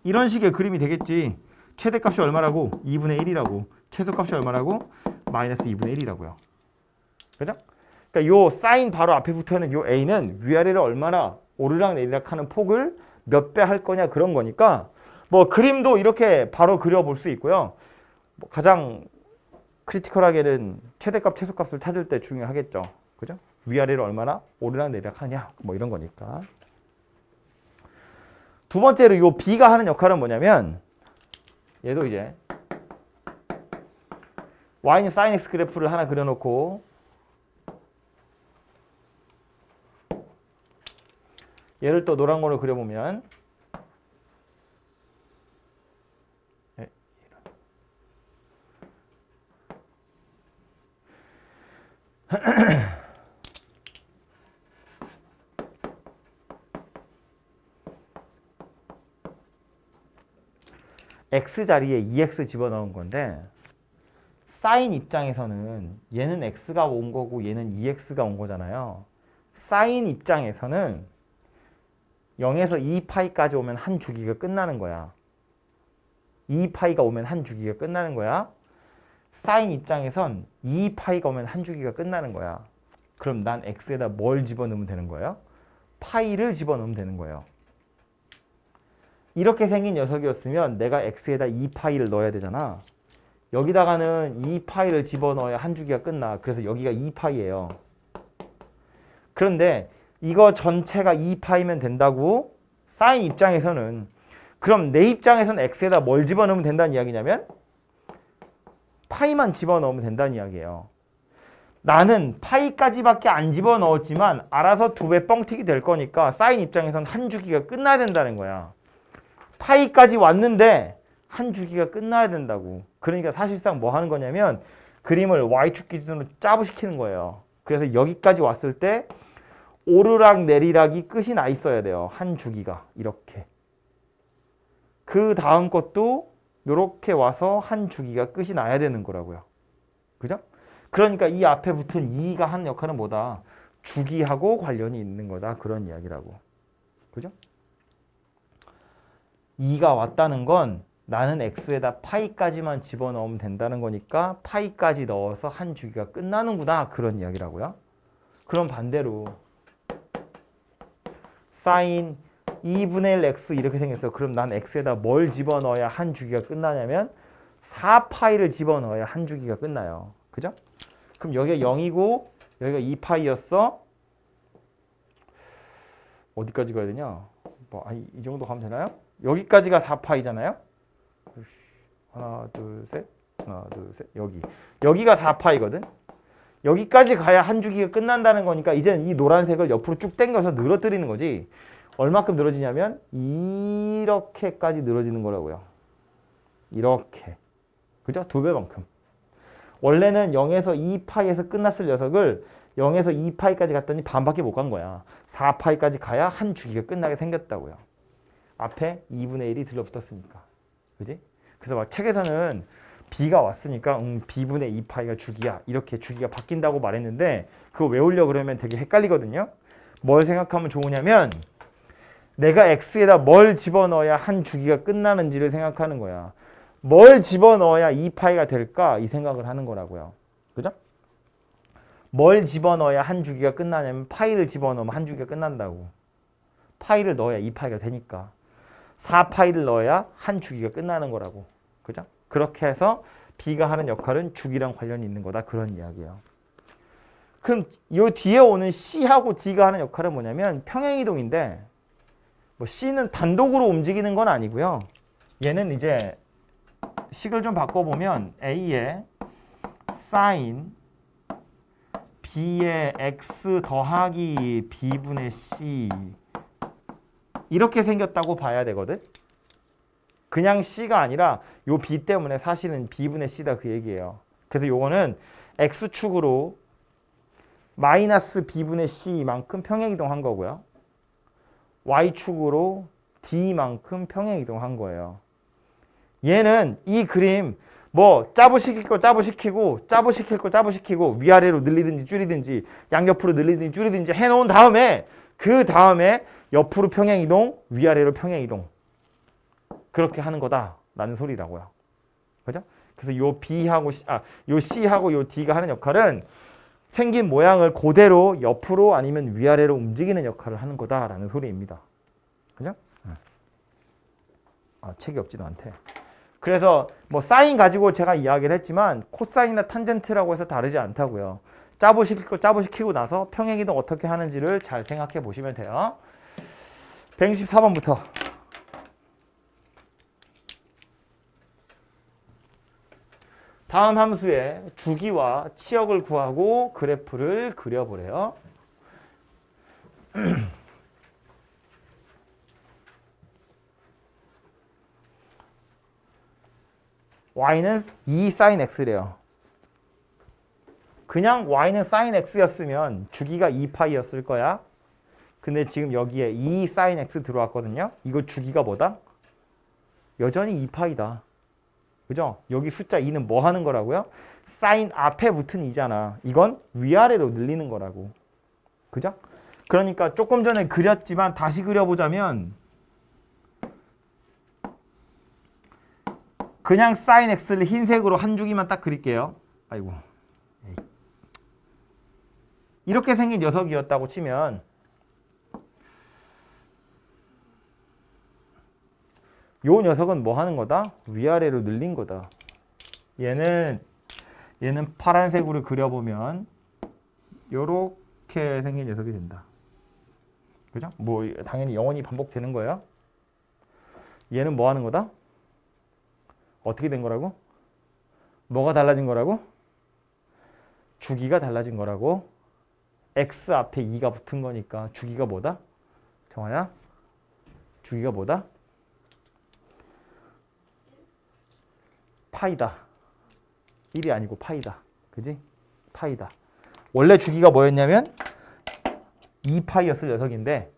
Speaker 1: 이런 식의 그림이 되겠지. 최대값이 얼마라고? 2분의 1이라고. 최소값이 얼마라고? 마이너스 2분의 1이라고요. 그죠? 그러니까 요 사인 바로 앞에 붙어있는 요 A는 위아래를 얼마나 오르락 내리락 하는 폭을 몇 배 할 거냐 그런 거니까 뭐 그림도 이렇게 바로 그려볼 수 있고요. 뭐 가장 크리티컬하게는 최대값, 최소값을 찾을 때 중요하겠죠. 그죠? 위아래를 얼마나 오르락 내리락 하냐 뭐 이런 거니까. 두 번째로 요 B가 하는 역할은 뭐냐면 얘도 이제 Y는 sin x 그래프를 하나 그려놓고 얘를 또 노란 걸로 그려보면 x 자리에 2x 집어넣은 건데 사인 입장에서는 얘는 x가 온 거고 얘는 2x가 온 거잖아요. 사인 입장에서는 0에서 2파이까지 오면 한 주기가 끝나는 거야. 2파이가 오면 한 주기가 끝나는 거야. 사인 입장에선 2파이가 오면 한 주기가 끝나는 거야. 그럼 난 x에다 뭘 집어넣으면 되는 거예요? 파이를 집어넣으면 되는 거예요. 이렇게 생긴 녀석이었으면 내가 x에다 2파이를 넣어야 되잖아. 여기다가는 2파이를 집어넣어야 한 주기가 끝나. 그래서 여기가 2파이예요. 그런데 이거 전체가 2파이면 된다고? 사인 입장에서는. 그럼 내 입장에서는 x에다 뭘 집어넣으면 된다는 이야기냐면 파이만 집어넣으면 된다는 이야기예요. 나는 파이까지밖에 안 집어넣었지만 알아서 2배 뻥튀기 될 거니까 사인 입장에서는 한 주기가 끝나야 된다는 거야. 파이까지 왔는데 한 주기가 끝나야 된다고. 그러니까 사실상 뭐 하는 거냐면 그림을 y축 기준으로 짜부시키는 거예요. 그래서 여기까지 왔을 때 오르락 내리락이 끝이 나 있어야 돼요. 한 주기가 이렇게. 그 다음 것도 이렇게 와서 한 주기가 끝이 나야 되는 거라고요. 그죠? 그러니까 이 앞에 붙은 2가 하는 역할은 뭐다? 주기하고 관련이 있는 거다. 그런 이야기라고. 그죠? 2가 왔다는 건 나는 x에다 파이까지만 집어넣으면 된다는 거니까 파이까지 넣어서 한 주기가 끝나는구나. 그런 이야기라고요. 그럼 반대로 사인 2분의 1 x 이렇게 생겼어. 그럼 난 x에다 뭘 집어넣어야 한 주기가 끝나냐면 4파이를 집어넣어야 한 주기가 끝나요. 그죠? 그럼 여기가 0이고 여기가 2파이였어. 어디까지 가야 되냐? 뭐 아니 이 정도 가면 되나요? 여기까지가 4파이잖아요. 하나 둘 셋 하나 둘 셋 여기가 4파이거든. 여기까지 가야 한 주기가 끝난다는 거니까 이제는 이 노란색을 옆으로 쭉 당겨서 늘어뜨리는 거지. 얼마큼 늘어지냐면 이렇게까지 늘어지는 거라고요. 이렇게. 그죠? 2배만큼. 원래는 0에서 2파이에서 끝났을 녀석을 0에서 2파이까지 갔더니 반밖에 못 간 거야. 4파이까지 가야 한 주기가 끝나게 생겼다고요. 앞에 2분의 1이 들러붙었으니까. 그지? 그래서 막 책에서는 b가 왔으니까 b분의 2파이가 주기야. 이렇게 주기가 바뀐다고 말했는데 그거 외우려고 그러면 되게 헷갈리거든요. 뭘 생각하면 좋으냐면 내가 x에다 뭘 집어넣어야 한 주기가 끝나는지를 생각하는 거야. 뭘 집어넣어야 2파이가 될까? 이 생각을 하는 거라고요. 그죠? 뭘 집어넣어야 한 주기가 끝나냐면 파이를 집어넣으면 한 주기가 끝난다고. 파이를 넣어야 2파이가 되니까. 4파이를 넣어야 한 주기가 끝나는 거라고. 그죠? 그렇게 해서 b가 하는 역할은 주기랑 관련이 있는 거다. 그런 이야기예요. 그럼 이 뒤에 오는 c하고 d가 하는 역할은 뭐냐면 평행이동인데 뭐 c는 단독으로 움직이는 건 아니고요. 얘는 이제 식을 좀 바꿔보면 a에 사인 b의 x 더하기 b분의 c 이렇게 생겼다고 봐야 되거든. 그냥 c가 아니라 요 b 때문에 사실은 b분의 c다 그 얘기예요. 그래서 요거는 x축으로 마이너스 b분의 c만큼 평행이동한 거고요. y축으로 d만큼 평행이동한 거예요. 얘는 이 그림 뭐 짜부시킬 거 짜부시키고 짜부시킬 거 짜부시키고 위아래로 늘리든지 줄이든지 양옆으로 늘리든지 줄이든지 해놓은 다음에 그 다음에 옆으로 평행이동 위아래로 평행이동 그렇게 하는 거다라는 소리라고요. 그죠? 그래서 요 B하고 요 C하고 요 D가 하는 역할은 생긴 모양을 그대로 옆으로 아니면 위아래로 움직이는 역할을 하는 거다라는 소리입니다. 그죠? 책이 없지도 않대. 그래서 뭐 사인 가지고 제가 이야기를 했지만 코사인이나 탄젠트라고 해서 다르지 않다고요. 짜부시킬 거 짜부시키고 나서 평행이동 어떻게 하는지를 잘 생각해 보시면 돼요. 164번부터. 다음 함수의 주기와 치역을 구하고 그래프를 그려보래요. y는 2 sin x래요. 그냥 y는 sin x였으면 주기가 2파이였을 거야. 근데 지금 여기에 2 sin x 들어왔거든요. 이거 주기가 뭐다? 여전히 2파이다. 그죠? 여기 숫자 2는 뭐 하는 거라고요? sin 앞에 붙은 2잖아. 이건 위아래로 늘리는 거라고. 그죠? 그러니까 조금 전에 그렸지만 다시 그려보자면 그냥 sin x를 흰색으로 한 주기만 딱 그릴게요. 아이고. 이렇게 생긴 녀석이었다고 치면 요 녀석은 뭐 하는 거다? 위아래로 늘린 거다. 얘는 파란색으로 그려보면 요렇게 생긴 녀석이 된다. 그죠? 뭐 당연히 영원히 반복되는 거예요. 얘는 뭐 하는 거다? 어떻게 된 거라고? 뭐가 달라진 거라고? 주기가 달라진 거라고. x 앞에 2가 붙은 거니까 주기가 뭐다? 정아야? 주기가 뭐다? 파이다. 1이 아니고 파이다. 그지? 파이다. 원래 주기가 뭐였냐면 2파이였을 녀석인데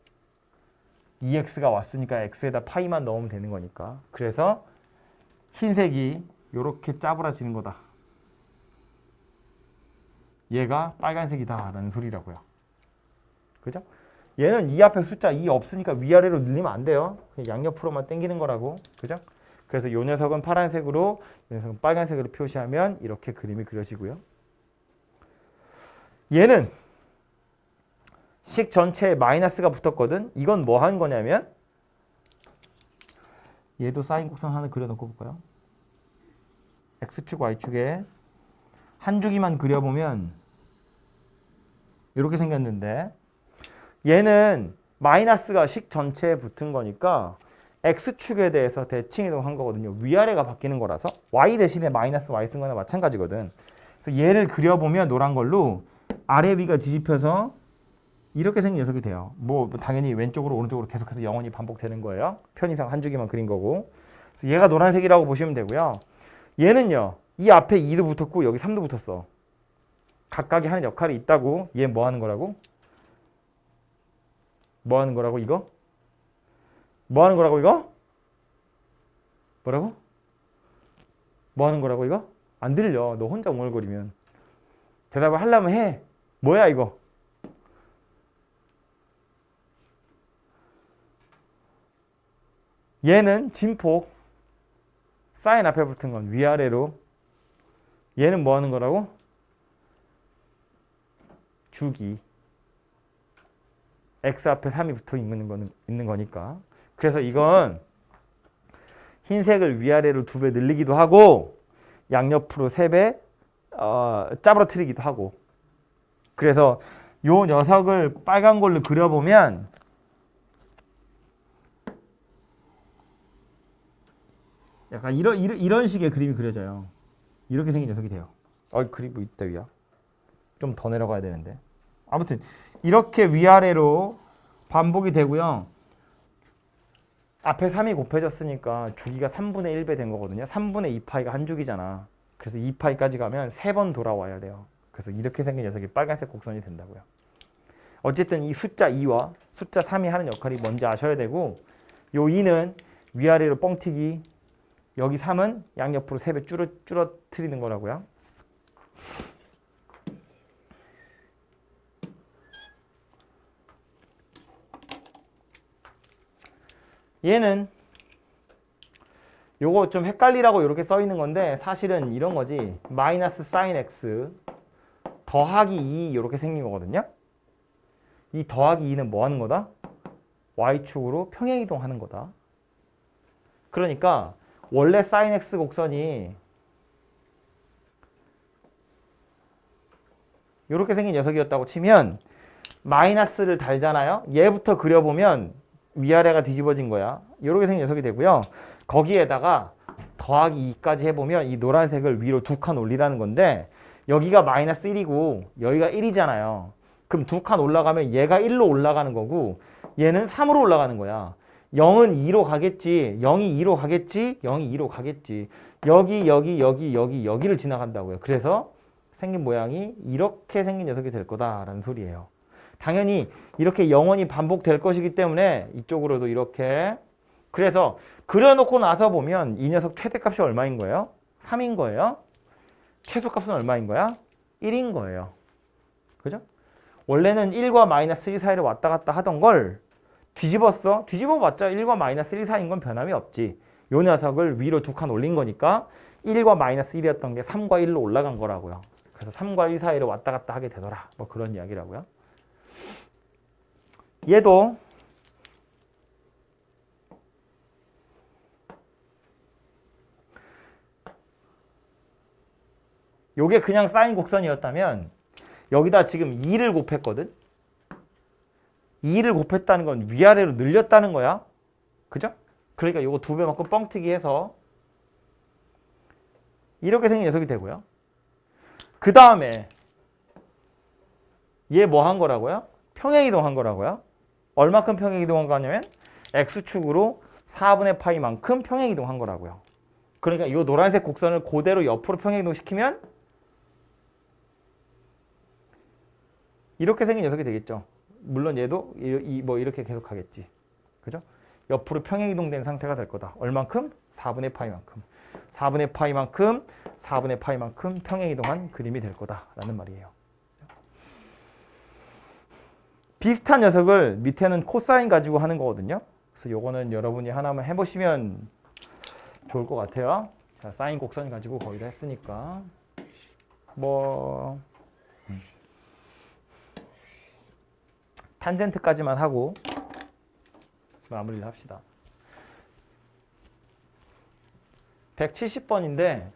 Speaker 1: 2x가 왔으니까 x에다 파이만 넣으면 되는 거니까. 그래서 흰색이 이렇게 짜부라지는 거다. 얘가 빨간색이다 라는 소리라고요. 그죠? 얘는 2 앞에 숫자 2 없으니까 위아래로 늘리면 안 돼요. 그냥 양옆으로만 당기는 거라고. 그죠? 그래서 이 녀석은 파란색으로, 이 녀석은 빨간색으로 표시하면 이렇게 그림이 그려지고요. 얘는 식 전체에 마이너스가 붙었거든. 이건 뭐 하는 거냐면 얘도 사인 곡선 하나 그려놓고 볼까요? x축, y축에 한 주기만 그려보면 이렇게 생겼는데 얘는 마이너스가 식 전체에 붙은 거니까 x축에 대해서 대칭이동한 거거든요. 위아래가 바뀌는 거라서 y 대신에 마이너스 y 쓴 거나 마찬가지거든. 그래서 얘를 그려보면 노란 걸로 아래 위가 뒤집혀서 이렇게 생긴 녀석이 돼요. 뭐 당연히 왼쪽으로 오른쪽으로 계속해서 영원히 반복되는 거예요. 편의상 한 주기만 그린 거고. 그래서 얘가 노란색이라고 보시면 되고요. 얘는요. 이 앞에 2도 붙었고 여기 3도 붙었어. 각각이 하는 역할이 있다고. 얘 뭐 하는 거라고? 뭐 하는 거라고 이거? 뭐 하는 거라고 이거? 뭐라고? 뭐 하는 거라고 이거? 안 들려. 너 혼자 웅얼거리면. 대답을 하려면 해. 뭐야 이거? 얘는 진폭. 사인 앞에 붙은 건 위아래로. 얘는 뭐 하는 거라고? 주기. x 앞에 3이 붙어 있는 거니까. 그래서 이건 흰색을 위아래로 2배 늘리기도 하고 양옆으로 3배 짜부러뜨리기도 하고. 그래서 요 녀석을 빨간 걸로 그려보면 약간 이런 식의 그림이 그려져요. 이렇게 생긴 녀석이 돼요. 그리고 이때 위야. 좀 더 내려가야 되는데. 아무튼 이렇게 위아래로 반복이 되고요. 앞에 3이 곱해졌으니까 주기가 3분의 1배 된 거거든요. 3분의 2파이가 한 주기잖아. 그래서 2파이까지 가면 3번 돌아와야 돼요. 그래서 이렇게 생긴 녀석이 빨간색 곡선이 된다고요. 어쨌든 이 숫자 2와 숫자 3이 하는 역할이 뭔지 아셔야 되고, 요 2는 위아래로 뻥튀기, 여기 3은 양옆으로 3배 줄어뜨리는 거라고요. 얘는 요거 좀 헷갈리라고 이렇게 써 있는 건데 사실은 이런 거지. 마이너스 사인 x 더하기 2 이렇게 생긴 거거든요. 이 더하기 2는 뭐 하는 거다? y축으로 평행이동하는 거다. 그러니까 원래 사인 x 곡선이 이렇게 생긴 녀석이었다고 치면 마이너스를 달잖아요. 얘부터 그려보면 위아래가 뒤집어진 거야. 이렇게 생긴 녀석이 되고요. 거기에다가 더하기 2까지 해보면 이 노란색을 위로 2칸 올리라는 건데, 여기가 마이너스 1이고 여기가 1이잖아요. 그럼 2칸 올라가면 얘가 1로 올라가는 거고 얘는 3으로 올라가는 거야. 0은 2로 가겠지. 0이 2로 가겠지. 0이 2로 가겠지. 여기를 지나간다고요. 그래서 생긴 모양이 이렇게 생긴 녀석이 될 거다라는 소리예요. 당연히 이렇게 영원히 반복될 것이기 때문에 이쪽으로도 이렇게. 그래서 그려놓고 나서 보면 이 녀석 최대값이 얼마인 거예요? 3인 거예요. 최소값은 얼마인 거야? 1인 거예요. 그죠? 원래는 1과 마이너스 1 사이를 왔다 갔다 하던 걸 뒤집었어. 뒤집어봤자 1과 마이너스 1 사이인 건 변함이 없지. 요 녀석을 위로 2칸 올린 거니까 1과 마이너스 1이었던 게 3과 1로 올라간 거라고요. 그래서 3과 1 사이를 왔다 갔다 하게 되더라. 뭐 그런 이야기라고요. 얘도 요게 그냥 사인 곡선이었다면 여기다 지금 2를 곱했거든. 2를 곱했다는 건 위아래로 늘렸다는 거야. 그죠? 그러니까 요거 2배만큼 뻥튀기 해서 이렇게 생긴 녀석이 되고요. 그 다음에 얘 뭐 한 거라고요? 평행이동 한 거라고요. 얼마큼 평행이동한 거냐면 x축으로 4분의 파이만큼 평행이동 한 거라고요. 그러니까 이 노란색 곡선을 그대로 옆으로 평행이동 시키면 이렇게 생긴 녀석이 되겠죠. 물론 얘도 뭐 이렇게 계속 가겠지. 그죠? 옆으로 평행이동된 상태가 될 거다. 얼만큼? 4분의 파이만큼. 4분의 파이만큼, 4분의 파이만큼 평행이동한 그림이 될 거다라는 말이에요. 비슷한 녀석을 밑에는 코사인 가지고 하는 거거든요. 그래서 요거는 여러분이 하나만 해보시면 좋을 것 같아요. 자, 사인 곡선 가지고 거의 다 했으니까 뭐 탄젠트까지만 하고 마무리를 합시다. 170번인데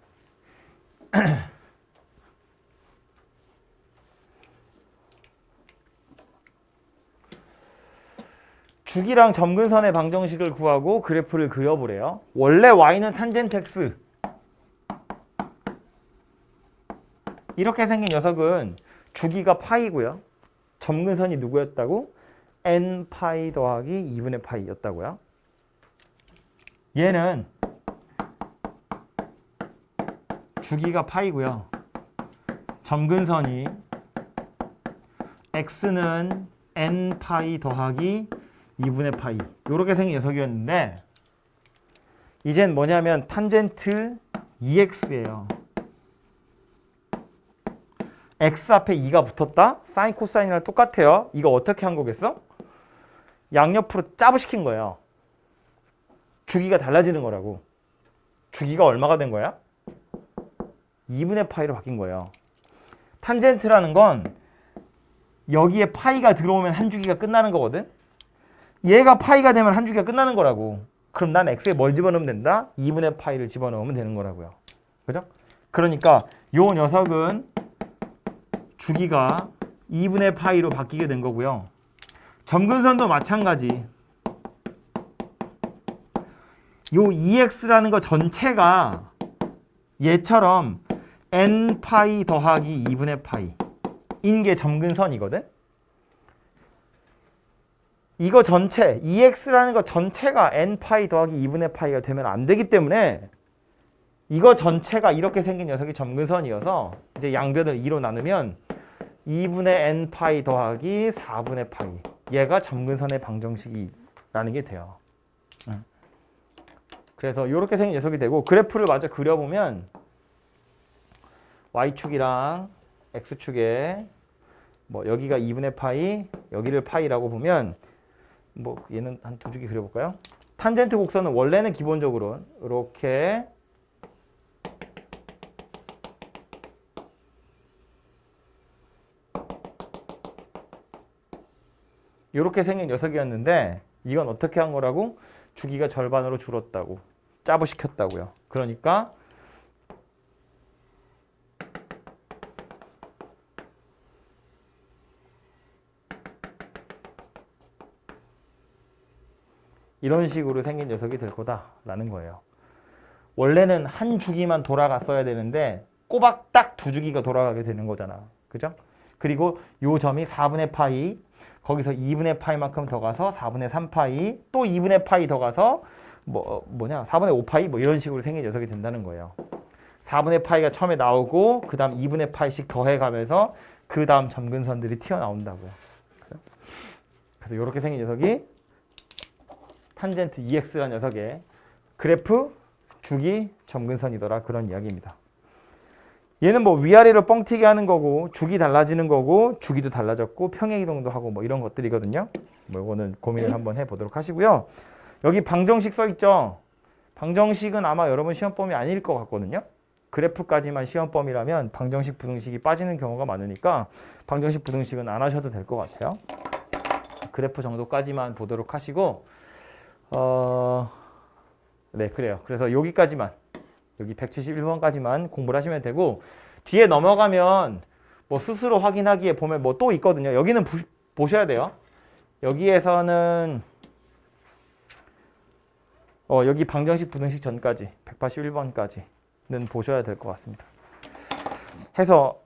Speaker 1: 주기랑 점근선의 방정식을 구하고 그래프를 그려보래요. 원래 y는 탄젠트 x. 이렇게 생긴 녀석은 주기가 파이고요. 점근선이 누구였다고? n 파이 더하기 2분의 파이였다고요. 얘는 주기가 파이고요. 점근선이 x는 n 파이 더하기 2분의 파이 이렇게 생긴 녀석이었는데 이젠 뭐냐면 탄젠트 2x예요. x 앞에 2가 붙었다? 사인 코사인이랑 똑같아요. 이거 어떻게 한 거겠어? 양옆으로 짜부시킨 거예요. 주기가 달라지는 거라고. 주기가 얼마가 된 거야? 2분의 파이로 바뀐 거예요. 탄젠트라는 건 여기에 파이가 들어오면 한 주기가 끝나는 거거든. 얘가 파이가 되면 한 주기가 끝나는 거라고. 그럼 난 x에 뭘 집어넣으면 된다? 2분의 파이를 집어넣으면 되는 거라고요. 그죠? 그러니까 요 녀석은 주기가 2분의 파이로 바뀌게 된 거고요. 점근선도 마찬가지. 요 2x라는 거 전체가 얘처럼 n 파이 더하기 2분의 파이인 게 점근선이거든. 이거 전체, EX라는 거 전체가 n 파이 더하기 2분의 파이가 되면 안 되기 때문에 이거 전체가 이렇게 생긴 녀석이 점근선이어서 이제 양변을 2로 나누면 2분의 n 파이 더하기 4분의 파이. 얘가 점근선의 방정식이라는 게 돼요. 그래서 이렇게 생긴 녀석이 되고 그래프를 마저 그려보면 y축이랑 x축에 뭐 여기가 2분의 파이, 여기를 파이라고 보면 뭐 얘는 한 두 줄기 그려볼까요? 탄젠트 곡선은 원래는 기본적으로 이렇게 이렇게 생긴 녀석이었는데 이건 어떻게 한 거라고? 주기가 절반으로 줄었다고. 짜부시켰다고요. 그러니까 이런 식으로 생긴 녀석이 될 거다라는 거예요. 원래는 한 주기만 돌아갔어야 되는데 꼬박 딱 두 주기가 돌아가게 되는 거잖아. 그죠? 그리고 요 점이 4분의 파이, 거기서 2분의 파이만큼 더 가서 4분의 3파이, 또 2분의 파이 더 가서 4분의 5파이 뭐 이런 식으로 생긴 녀석이 된다는 거예요. 4분의 파이가 처음에 나오고 그 다음 2분의 파이씩 더해가면서 그 다음 점근선들이 튀어나온다고요. 그래서 이렇게 생긴 녀석이 탄젠트 EX라는 녀석의 그래프 주기 점근선이더라 그런 이야기입니다. 얘는 뭐 위아래로 뻥튀기 하는 거고 주기 달라지는 거고 주기도 달라졌고 평행이동도 하고 뭐 이런 것들이거든요. 뭐 이거는 고민을 한번 해보도록 하시고요. 여기 방정식 써 있죠. 방정식은 아마 여러분 시험범위 아닐 것 같거든요. 그래프까지만 시험범위라면 방정식 부등식이 빠지는 경우가 많으니까 방정식 부등식은 안 하셔도 될 것 같아요. 그래프 정도까지만 보도록 하시고 네, 그래요. 그래서 여기까지만, 여기 171번까지만 공부를 하시면 되고 뒤에 넘어가면 뭐 스스로 확인하기에 보면 뭐 또 있거든요. 여기는 보셔야 돼요. 여기에서는 여기 방정식 부등식 전까지 181번까지는 보셔야 될 것 같습니다. 해서